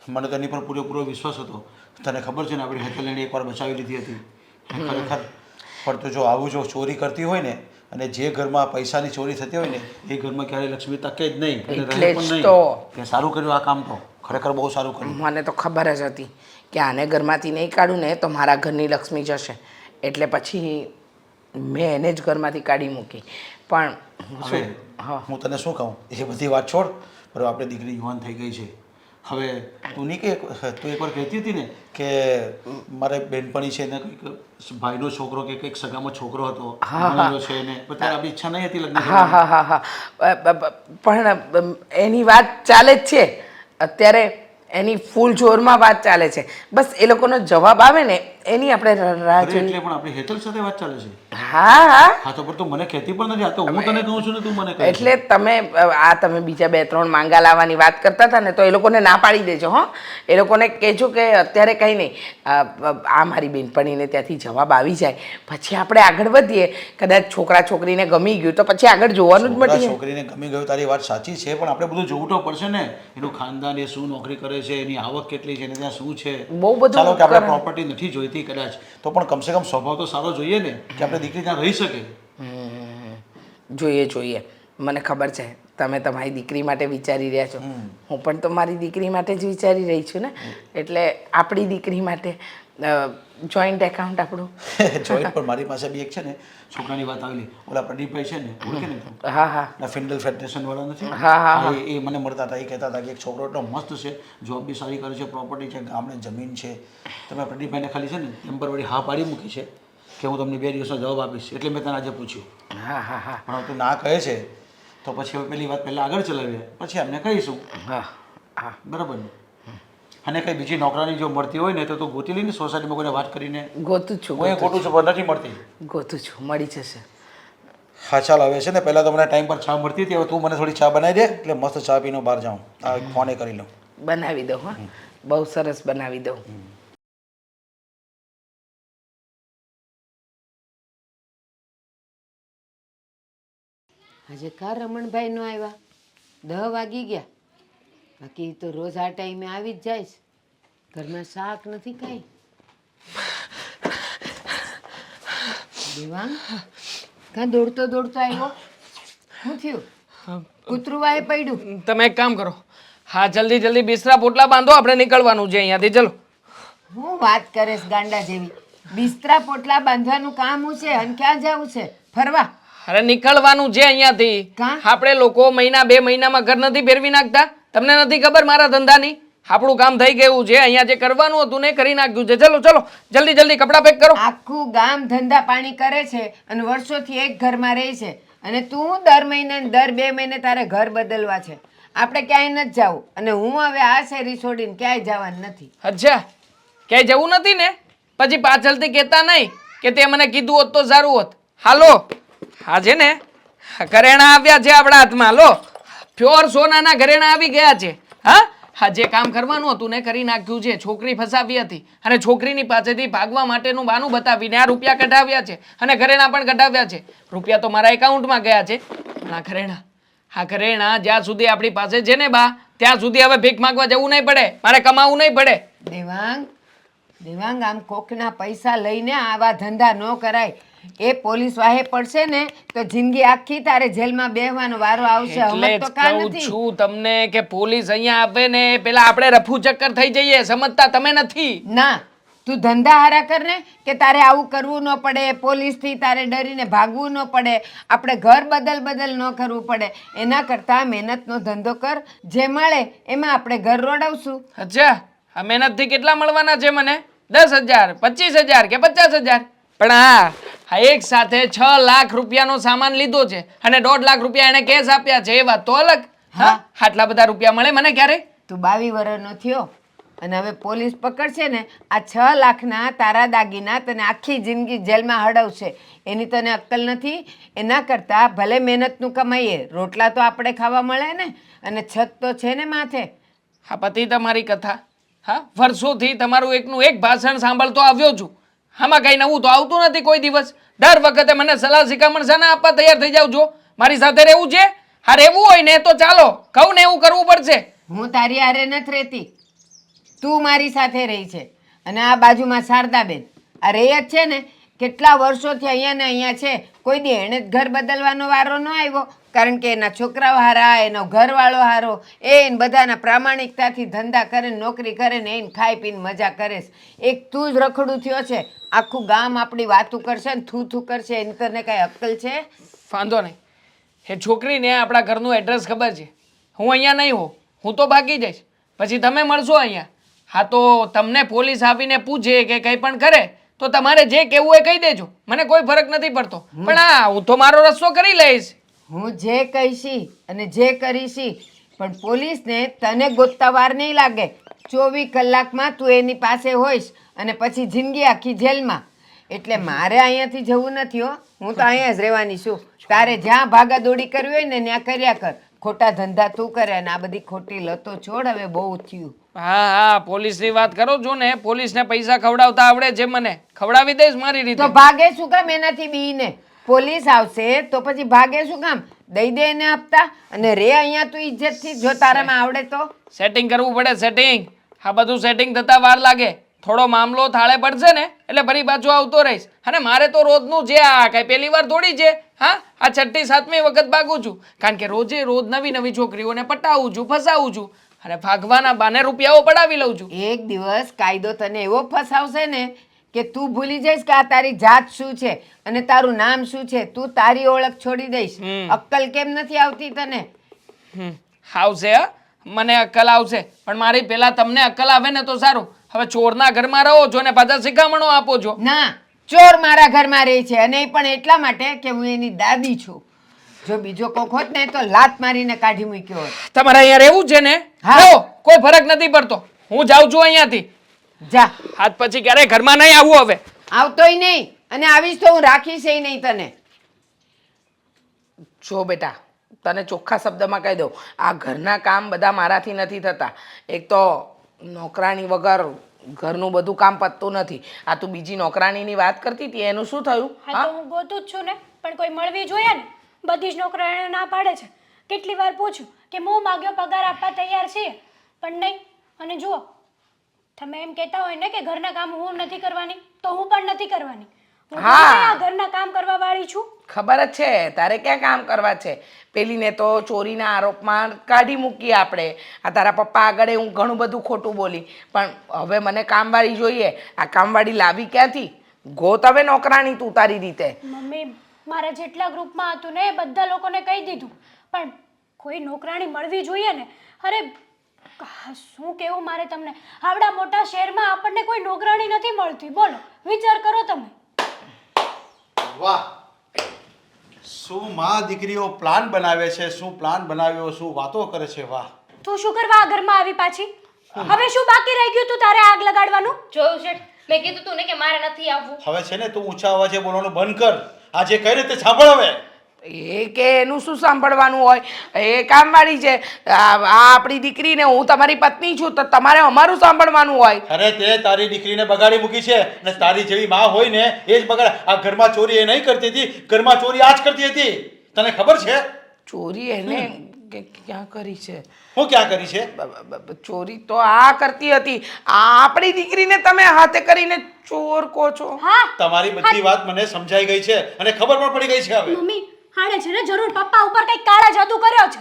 મને તેની પર પૂરેપૂરો વિશ્વાસ હતો. તને ખબર છે ને આપણે હેતલને એકવાર બચાવી લીધી હતી ખરેખર. પણ તું જો આવું જો ચોરી કરતી હોય ને અને જે ઘરમાં પૈસાની ચોરી થતી હોય ને એ ઘરમાં ક્યારેય લક્ષ્મી તકે જ નહીં. એટલે જ તો તે સારું કર્યું આ કામ, તો ખરેખર બહુ સારું કર્યું. મને તો ખબર જ હતી કે આને ઘરમાંથી નહીં કાઢું ને તો મારા ઘરની લક્ષ્મી જશે. એટલે પછી મેં એને જ ઘરમાંથી કાઢી મૂકી. પણ હવે હું તને શું કહું, એ બધી વાત છોડ. બરાબર આપણે દીકરી યુવાન થઈ ગઈ છે. હવે તું નહીં કે તું એકવાર કહેતી હતી ને કે મારે બેનપણી છે ને કંઈક ભાઈનો છોકરો કે કંઈક સગામાં છોકરો હતો ભણેલો છે ને ત્યારે આપણી ઈચ્છા નહીં હતી લગ્ન હા હા હા હા પણ એની વાત ચાલે જ છે અત્યારે. એની ફૂલ જોરમાં વાત ચાલે છે. બસ એ લોકોનો જવાબ આવે ને એની આપણે રાહ અરે જોઈએ. એટલે પણ આપણી હેતલ સાથે વાત ચાલે છે. હા હા હા તો પણ તું મને કહેતી પણ નથી. આ તો હું તને કહું છું ને તું મને કહે છે. એટલે તમે બીજા 2-3 માંગા લાવવાની વાત કરતા હતા ને તો એ લોકોને ના પાડી દેજો હો. એ લોકોને કહેજો કે અત્યારે કંઈ નહીં, આ મારી બેનપણીને ત્યાંથી જવાબ આવી જાય પછી આપણે આગળ વધીએ. કદાચ છોકરા છોકરીને ગમી ગયું તો પછી આગળ જોવાનું જ છોકરા મટી જાય. છોકરીને ગમી ગયું તારી વાત સાચી છે, પણ આપણે બધું જોવું તો પડશે ને. એનું ખાનદાન, એ શું નોકરી કરે છે, એની આવક કેટલી છે, એને ત્યાં શું છે. બહુ બધું ચાલો કે આપણે કરે. પ્રોપર્ટી નથી જોઈતી કદાચ, તો પણ કમસે કમ સ્વભાવ તો સારો જોઈએ ને, કે આપણે દીકરી ત્યાં રહી શકે. જોઈએ મને ખબર છે તમે તમારી દીકરી માટે વિચારી રહ્યા છો. હું પણ તો મારી દીકરી માટે જ વિચારી રહી છું ને. એટલે આપણી દીકરી માટે જોઈન્ટ એકાઉન્ટ આપણું. જોઈન્ટ પણ મારી પાસે બી એક છે ને છોકરાની વાત આવેલી. ઓલા પ્રદીપભાઈ છે ને, ઓળખે ને તું? હા હા ના ફિન્ડલ ફેડરેશન વાળા નથી? હા, હા, હા, એ મને મળતા હતા. એ કહેતા હતા કે એક છોકરો એટલો મસ્ત છે, જોબ બી સારી કરે છે, પ્રોપર્ટી છે, ગામડે જમીન છે. તમે પ્રદીપભાઈને ખાલી છે ને ટેમ્પરરી હા પાડી મૂકી છે કે હું તમને 2 દિવસનો જવાબ આપીશ. એટલે મેં તને આજે પૂછ્યું. હા હા હા પણ હવે તું ના કહે છે તો પછી હવે પેલી વાત પહેલાં આગળ ચલાવીએ, પછી એમને કહીશું. હા હા બરાબર ને? અને કંઈ બીજી નોકરાની જો મળતી હોય ને તો તું ગોતી લઈને સોસાયટીમાં કોઈને વાત કરીને. ગોતું છું હું એ ખોટું છું પણ નથી મળતી. ગોતું છું મળી જશે. હા ચાલ, હવે છે ને પહેલાં તો મને ટાઈમ પર ચા મળતી હતી, હવે તું મને થોડી ચા બનાવી દે એટલે મસ્ત ચા પીને બહાર જાઉં. આ ફોને કરી લઉં. બનાવી દઉં. હા બહુ સરસ બનાવી દઉં. આજે કા રમણભાઈ નો આવ્યા? 10 વાગી ગયા. બાકી ઈ તો રોજ આ ટાઈમે આવી જ જાય છે. ઘરમાં શાક નથી કાંઈ. દેવાંગ કાં દોડતો દોડતો આવ્યો? શું થયું? કૂતરું વાએ પડ્યું? તમે એક કામ કરો, હા જલ્દી જલ્દી બિસ્તરા પોટલા બાંધો, આપણે નીકળવાનું છે અહીંયાથી. ચલો. હું વાત કરેશ ગાંડા જેવી? બિસ્તરા પોટલા બાંધવાનું કામ હું છે અને ક્યાં જવું છે? ફરવા? અરે નીકળવાનું છે અહીંયાથી. કાં? આપણે લોકો મહિના 2 મહિનામાં ઘર નથી ફેરવી નાખતા? તમને નથી ખબર મારા ધંધાની? આપણું કામ થઈ ગયું છે, અહીંયા જે કરવાનું હતું ને એ કરી નાખ્યું છે. ચલો ચલો જલ્દી જલ્દી કપડાં પેક કરો. આખું ગામ ધંધા પાણી કરે છે અને વર્ષોથી એક ઘરમાં રહે છે, અને તું દર મહિને ને દર 2 મહિને તારે ઘર બદલવા છે. આપણે ક્યાંય નથી જવું, અને હું હવે આ શેરી છોડીને ક્યાંય જવાનું નથી. અચ્છા, ક્યાંય જવું નથી ને? પછી પાછળથી કહેતા નહીં કે તે મને કીધું હોત તો સારું હોત. હાલો, હા છે ને ઘરેણા આવ્યા છે આપણા હાથમાં. લો, પ્યોર સોનાના ઘરેણા આવી ગયા છે. હા, જે કામ કરવાનું હતું ને કરી નાખ્યું છે. છોકરી ફસાવી હતી અને છોકરીની પાસેથી ભાગવા માટેનું બહાનું બતાવીને આ રૂપિયા કઢાવ્યા છે અને ઘરેણા પણ કઢાવ્યા છે. રૂપિયા તો મારા એકાઉન્ટમાં ગયા છે, પણ આ ઘરેણા જ્યાં સુધી આપણી પાસે છે ને બા, ત્યાં સુધી હવે ભીખ માંગવા જવું નહીં પડે, મારે કમાવું નહીં પડે. દેવાંગ આમ કોકના પૈસા લઈને આવા ધંધા ન કરાય. એ પોલીસ વાહે પડશે ને તો જિંદગી આખી તારે જેલમાં બેહવાનો વારો આવશે. એટલે હમત જ તો કાં કહું નથી. છું તમને કે પોલીસ અહીંયા આવે ને પેલા આપણે રફુ ચક્કર થઈ જઈએ. સમજતા તમે નથી. ના, તું ધંધા હારા કર ને કે તારે આવું કરવું ન પડે, પોલીસથી તારે ડરીને ભાગવું ન પડે, આપણે ઘર બદલ ન કરવું પડે. એના કરતાં મહેનતનો ધંધો કર, જે મળે એમાં આપણે ઘર રોડાવશું. અચ્છા, આ મહેનતથી કેટલા મળવાના છે મને? 10,000, 25,000 કે 50,000? પણ હા, એક સાથે 6 લાખ રૂપિયાનો સામાન લીધો છે અને 1.5 લાખ રૂપિયા એને કેશ આપ્યા છે. એ વાત તો અલગ. હા, આટલા બધા રૂપિયા મળે મને ક્યારે? તું 22 વર્ષનો થયો અને હવે પોલીસ પકડશે ને, આ 6 લાખના તારા દાગીના તને આખી જિંદગી જેલમાં હડવશે. એની તને અક્કલ નથી. એના કરતાં ભલે મહેનતનું કમાઈએ, રોટલા તો આપણે ખાવા મળે ને, અને છત તો છે ને માથે. હા, પતિ તમારી કથા. હા, વર્ષોથી તમારું એકનું એક ભાષણ સાંભળતો આવ્યો છું. આમાં કઈ નવું તો આવતું નથી કોઈ દિવસ. દર વખતે મને સલાહ શિખામણ શાના આપવા તૈયાર થઈ જાવ છો? મારી સાથે રહેવું છે? હા, રહેવું હોય ને તો ચાલો, કહું ને એવું કરવું પડશે. હું તારી હારે નથી રહેતી, તું મારી સાથે રહી છે. અને આ બાજુમાં શારદાબેન આ રહે જ છે ને, કેટલા વર્ષોથી અહીંયા ને અહીંયા છે. કોઈ દી એણે જ ઘર બદલવાનો વારો ન આવ્યો, કારણ કે એના છોકરાઓ હારા, એનો ઘરવાળો હારો, એને બધાના પ્રામાણિકતાથી ધંધા કરે, નોકરી કરે ને એને ખાઈ પીને મજા કરે છે. એક તું જ રખડું થયો છે. આખું ગામ આપણી વાતું કરશે ને થૂ કરશે. એની તને કાંઈ અક્કલ છે? વાંધો નહીં, એ છોકરીને આપણા ઘરનું એડ્રેસ ખબર છે. હું અહીંયા નહીં હોઉં, હું તો ભાગી જઈશ. પછી તમે મળશો અહીંયા. હા, તો તમને પોલીસ આવીને પૂછે કે કંઈ પણ કરે તો તમારે જે કહેવું હોય કહી દેજો, મને કોઈ ફરક નથી પડતો. પણ હા, હું તો મારો રસ્તો કરી લઈશ. હું જે કહીશી અને જે કરીશી, પણ પોલીસને તને ગોતતા વાર નહીં લાગે. 24 કલાકમાં તું એની પાસે હોઈશ અને પછી જિંદગી આખી જેલમાં. એટલે મારે અહીંયાથી જવું નથી હો. હું તો અહીંયા જ રહેવાની છું. તારે જ્યાં ભાગાદોડી કરવી હોય ને ત્યાં કર્યા કર. ખોટા ધંધા તું કરે અને આ બધી ખોટી લતો છોડ. હવે બહુ થયું. હા હા પોલીસની વાત કરો છો ને, પોલીસને પૈસા ખવડાવતા આવડે છે મને, ખવડાવી દઈશ મારી રીતે. તો ભાગે શું કામ એનાથી બીને? પોલીસ આવશે તો પછી ભાગે શું કામ? દઈ દે એને હપ્તા અને રે અહીંયા તું ઇજ્જતથી. જો તારામાં આવડે તો સેટિંગ કરવું પડે, સેટિંગ. આ બધું સેટિંગ થતા વાર લાગે. થોડો મામલો થાળે પડશે ને એટલે ફરી પાછો આવતો રહીશ. અને મારે તો રોજનું જે આ કઈ પહેલી વાર થોડી છે. હા આ 6મી 7મી વખત ભાગું છું, કારણ કે રોજે રોજ નવી નવી છોકરીઓને પટાવું છું, ફસાવું છું અને ભાગવાના બાને રૂપિયાઓ પડાવી લઉં છું. એક દિવસ કાયદો તને એવો ફસાવશે ને કે તું ભૂલી જઈશ કે આ તારી જાત શું છે અને તારું નામ શું છે. તું તારી ઓળખ છોડી દઈશ. અક્કલ કેમ નથી આવતી તને? આવશે હા, મને અક્કલ આવશે, પણ મારી પહેલા તમને અક્કલ આવે ને તો સારું. હવે ચોરના ઘરમાં રહો છો ને પાછા શિખામણો આપો છો. ના, ચોર મારા ઘરમાં રહે છે અને એ પણ એટલા માટે કે હું એની દાદી છું. જો બીજો કોક હોત ને તો લાત મારીને કાઢી મૂક્યો હોત. તમારે અહીંયા રહેવું છે ને? હા. રહો, કોઈ ફરક નથી પડતો. હું જાઉં છું અહીંયાથી. જા, આજ પછી ક્યારેય ઘરમાં નહીં આવવું હવે. આવતોય નહીં અને આવીશ તો હું રાખીશ નહીં તને. જો બેટા, તને ચોખ્ખા શબ્દમાં કહી દઉં, આ ઘરના કામ બધા મારાથી નથી થતા. એક તો નોકરાણી વગર ઘરનું બધું કામ પતતું નથી. આ તું બીજી નોકરાણીની વાત કરતી હતી, એનું શું થયું? હા તો હું ગોતું જ છું ને, પણ કોઈ મળવી જોઈએ ને. બધી જ નોકરાણીઓ ના પાડે છે. કેટલી વાર પૂછ્યું કે હું માગ્યો પગાર આપવા તૈયાર છીએ, પણ નહીં. અને જુઓ, તમે એમ કહેતા હોય ને કે ઘરના કામ હું નથી કરવાની, તો હું પણ નથી કરવાની. હું હા. આ ઘરના કામ કરવા વાળી છું. ખબર જ છે તારે ક્યાં કામ કરવા છે. પેલીને તો ચોરીના આરોપમાં કાઢી મૂકી આપણે. આ તારા પપ્પા આગળ હું ઘણું બધું ખોટું બોલી, પણ હવે મને કામવાળી જોઈએ. આ કામવાળી લાવી ક્યાંથી? ગોત હવે નોકરાણી તું તારી રીતે. મમ્મી, મારા જેટલા ગ્રુપમાં હતું ને એ બધા લોકોને કહી દીધું, પણ કોઈ નોકરાણી મળવી જોઈએ ને. અરે શું કેવું મારે તમને, આવડા મોટા શહેરમાં આપણને કોઈ નોકરાણી નથી મળતી. બોલો, વિચાર કરો તમે. વાહ, શું માં દીકરીઓ પ્લાન બનાવે છે, શું પ્લાન બનાવ્યો, શું વાતો કરે છે. વાહ. તું શું કરવા આ ઘરમાં આવી પાછી? હવે શું બાકી રહી ગયું તું તારે આગ લગાડવાનું? જોયું છે, મેં કીધું તું ને કે મારે નથી આવવું. હવે છે ને તું ઊંચા અવાજે બોલવાનું બંધ કર. આજે કઈ રીતે સાંભળ હવે. એ કે એનું શું સાંભળવાનું હોય? એ કામવાળી છે. આ આપણી દીકરી ને હું તમારી પત્ની છું, તો તમારે અમારું સાંભળવાનું હોય. અરે તે તારી દીકરીને બગાડી મૂકી છે ને તારી જેવી માં હોય ને એ જ બગાડ. આ ઘરમાં ચોરી એ નહીં કરતી હતી, ઘરમાં ચોરી આ જ કરતી હતી. તને ખબર છે? ચોરી એને ક્યાં કરી છે? હું ક્યાં કરી છે? ચોરી તો આ કરતી હતી. આપણી દીકરીને તમે હાથે કરીને ચોર કહો છો? હા તમારી બધી વાત મને સમજાઈ ગઈ છે અને ખબર પણ પડી ગઈ છે હવે. મમ્મી, હાડે છે ને જરૂર પપ્પા ઉપર કઈ કાળા જાદુ કર્યો છે.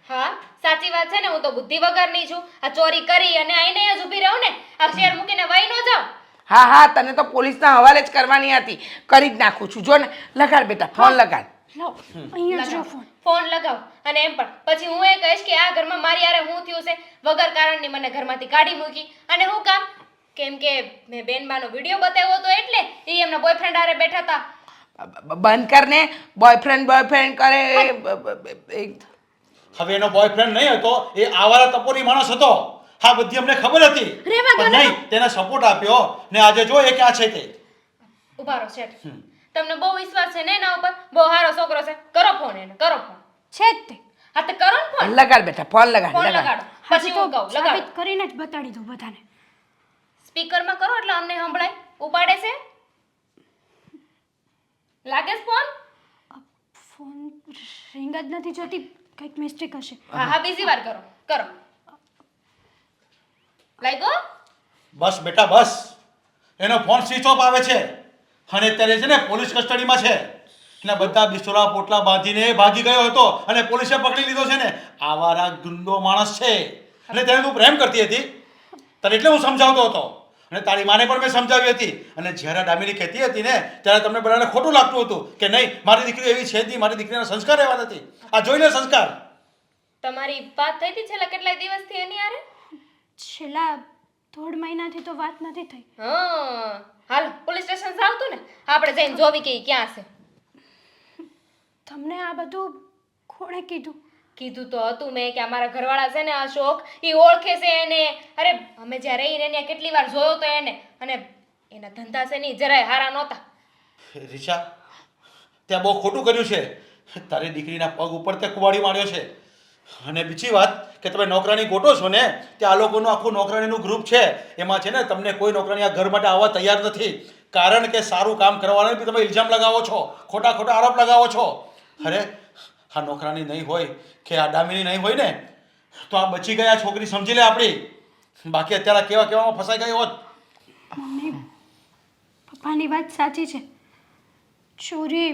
હા સાચી વાત છે ને, હું તો બુદ્ધિ વગરની છું. આ ચોરી કરી અને આઈને જ ઊભી રહું ને, આ શેર મૂકીને વહી ન જાઉં. હા હા, તને તો પોલીસના હવાલે જ કરવાની હતી. કરી જ નાખું છું. જો ને, લગાડ બેટા, ફોન લગાડ. લો, અહીંયા જ ફોન. ફોન લગાવ. અને એમ પણ પછી હું એ કહીશ કે આ ઘરમાં મારી યારે હું થયું છે, વગર કારણની મને ઘરમાંથી કાઢી મૂકી. અને હું કામ? કેમ કે મેં બેનબાનો વિડીયો બતાવ્યો હતો એટલે એ એમના બોયફ્રેન્ડ હારે બેઠા હતા. બંધ કર ને. બોયફ્રેન્ડ કરે હવે એનો બોયફ્રેન્ડ નહીં હતો, એ આવારા તપોરી માણસ હતો. હા બધી અમને ખબર હતી, રેવા દો પણ ને. નહીં તેને સપોર્ટ આપ્યો ને આજે જો એ ક્યાં છે તે. ઉભા રહો શેઠ, તમને બહુ વિશ્વાસ છે ને એના ઉપર? બહુ સારો છોકરો છે, કરો ફોન એને, કરો ફોન. છે જ તે. હા તો કરો ને ફોન. લગાડ બેટા, ફોન લગાડ. ફોન લગાડ. લગાડો, પછી પછી તો હું કહું લગાડો. સાબિત કરીને જ બતાડી દઉં બધાને. સ્પીકરમાં કરો એટલે અમને સંભળાય. ઉપાડે છે? લાગે છે ફોન? ફોન રિંગ જ નથી જોતી, કંઈક મિસ્ટેક હશે. હા હા બીજી વાર કરો, કરો. લાગ્યો? બસ બેટા બસ. એનો ફોન સ્વિચ ઓફ આવે છે અને અત્યારે છે ને પોલીસ કસ્ટડીમાં છે. ને બધા બિસ્તરા પોટલા બાંધીને ભાગી ગયો હતો અને પોલીસે પકડી લીધો છે ને. આવારા ગુંડો માણસ છે અને તેને તું પ્રેમ કરતી હતી. તને એટલે હું સમજાવતો હતો અને તારી માને પણ મેં સમજાવી હતી. અને જ્યારે દામિની કહેતી હતી ને ત્યારે તમને બધાને ખોટું લાગતું હતું કે નહીં મારી દીકરી એવી છે જ નહીં, મારી દીકરીના સંસ્કાર એવા નથી. આ જોઈ લે સંસ્કાર. તમારી વાત થઈ હતી છેલ્લા કેટલાય દિવસથી એની હારે? છેલ્લા 1.5 મહિનાથી તો વાત નથી થઈ. હા હાલ પોલીસ સ્ટેશન આવતું ને, આપણે જઈને જોવી કે ઈ ક્યાં છે. તમને આ બધું કોણે કીધું? કીધું તો હતું મેં કે અમારા ઘરવાળા છે ને અશોક, ઈ ઓળખે છે એને. અરે અમે જ્યાં રહીને ત્યાં કેટલી વાર જોયો તો એને, અને એના ધંધા છે નહીં જરાય હારા નહોતા. રીશા, ત્યાં બહુ ખોટું કર્યું છે. તારી દીકરીના પગ ઉપર તે કુવાડી માર્યો છે. અને બીજી વાત કે તમે નોકરાણી ગોતો છો ને, તે આ લોકોનું આખું નોકરાણીનું ગ્રુપ છે. એમાં છે ને તમને કોઈ નોકરાણી આ ઘર માટે આવવા તૈયાર નથી. કારણ કે સારું કામ કરવાના બી તમે ઇલ્ઝામ લગાવો છો, ખોટા ખોટા આરોપ લગાવો છો. અરે આ નોકરાણી નહીં હોય કે આ દામિની નહીં હોય ને તો આ બચી ગયા છોકરી સમજી લે આપણી. બાકી અત્યારે કેવા કેવામાં ફસાઈ ગઈ હોત. મમ્મી પપ્પાની વાત સાચી છે. ચોરી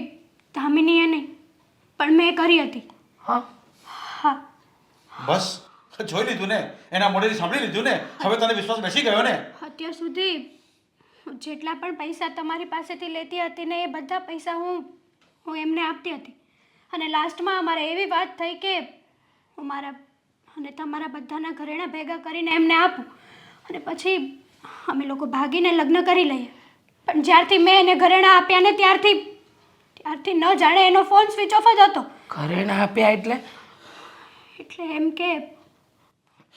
ધામિનીએ નહીં પણ મેં કરી હતી. હા, હા, બસ જોઈ લીધું ને, એના મોઢેથી સાંભળી લીધું ને, હવે તને વિશ્વાસ બેસી ગયો ને. અત્યાર સુધી જેટલા પણ પૈસા તમારી પાસેથી લેતી હતી ને એ બધા પૈસા હું એમને આપતી હતી. અને લાસ્ટમાં અમારે એવી વાત થઈ કે હું મારા અને તમારા બધાના ઘરેણા ભેગા કરીને એમને આપું અને પછી અમે લોકો ભાગીને લગ્ન કરી લઈએ. પણ જ્યારથી મેં એને ઘરેણા આપ્યા ને ત્યારથી ન જાણે એનો ફોન સ્વિચ ઓફ જ હતો. ઘરેણા આપ્યા એટલે એટલે એમ કે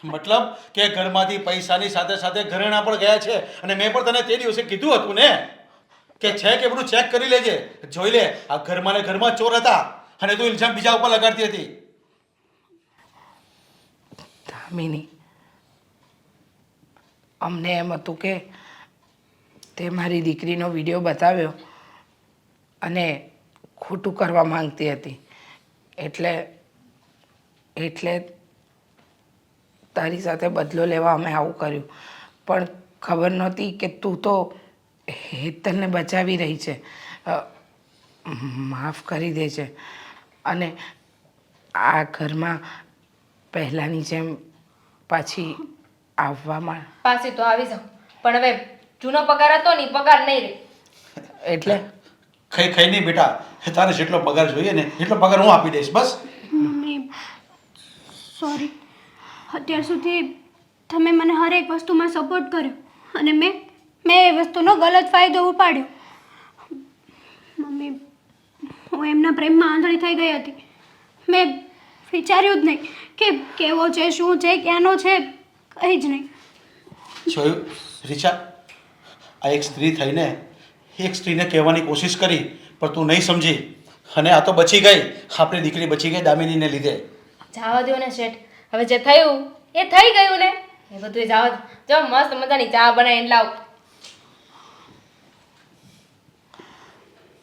મતલબ કે ઘરમાંથી પૈસાની સાથે સાથે ઘરેણા પણ ગયા છે. અને મેં પણ તને તે દિવસે કીધું હતું ને કે છે કે બધું ચેક કરી લેજે, જોઈ લે. આ ઘરમાં ને ઘરમાં ચોર હતા અને તું ઇલ્ઝામ બીજા ઉપર લગાડતી હતી. ધામિની, અમને એમ હતું કે તે મારી દીકરીનો વિડીયો બતાવ્યો અને ખોટું કરવા માંગતી હતી એટલે તારી સાથે બદલો લેવા અમે આવું કર્યું. પણ ખબર નહોતી કે તું તો હેતલને બચાવી રહી છે. માફ કરી દે છે. અને આ ઘરમાં પહેલાંની જેમ પાછી આવવામાં પાછી તો આવી જાઉં પણ હવે જૂનો પગાર હતો ને ઈ પગાર નહીં રહે. એટલે ખાઈ ખાઈ નહીં બેટા, તારે જેટલો પગાર જોઈએ ને એટલો પગાર હું આપી દઈશ. બસ મમ્મી સોરી. અત્યાર સુધી તમે મને હરેક વસ્તુમાં સપોર્ટ કર્યો અને મેં એ વસ્તુનો ગલત ફાયદો ઉપાડ્યો. મમ્મી હું એમના પ્રેમમાં આંધળી થઈ ગઈ હતી. મેં વિચાર્યું જ નહીં કે કેવો છે, શું છે, ક્યાંનો છે, કંઈ જ નહીં. જોયું રીચા, આ એક સ્ત્રી થઈને એક સ્ત્રીને કહેવાની કોશિશ કરી પણ તું નહીં સમજી અને આ તો બચી ગઈ. આપણી દીકરી બચી ગઈ દામિનીને લીધે. જાવા દો ને શેઠ, હવે જે થયું એ થઈ ગયું ને, એ બધું જાવા દો. જો મસ્ત મજાની ચા બનાવીને લાવ.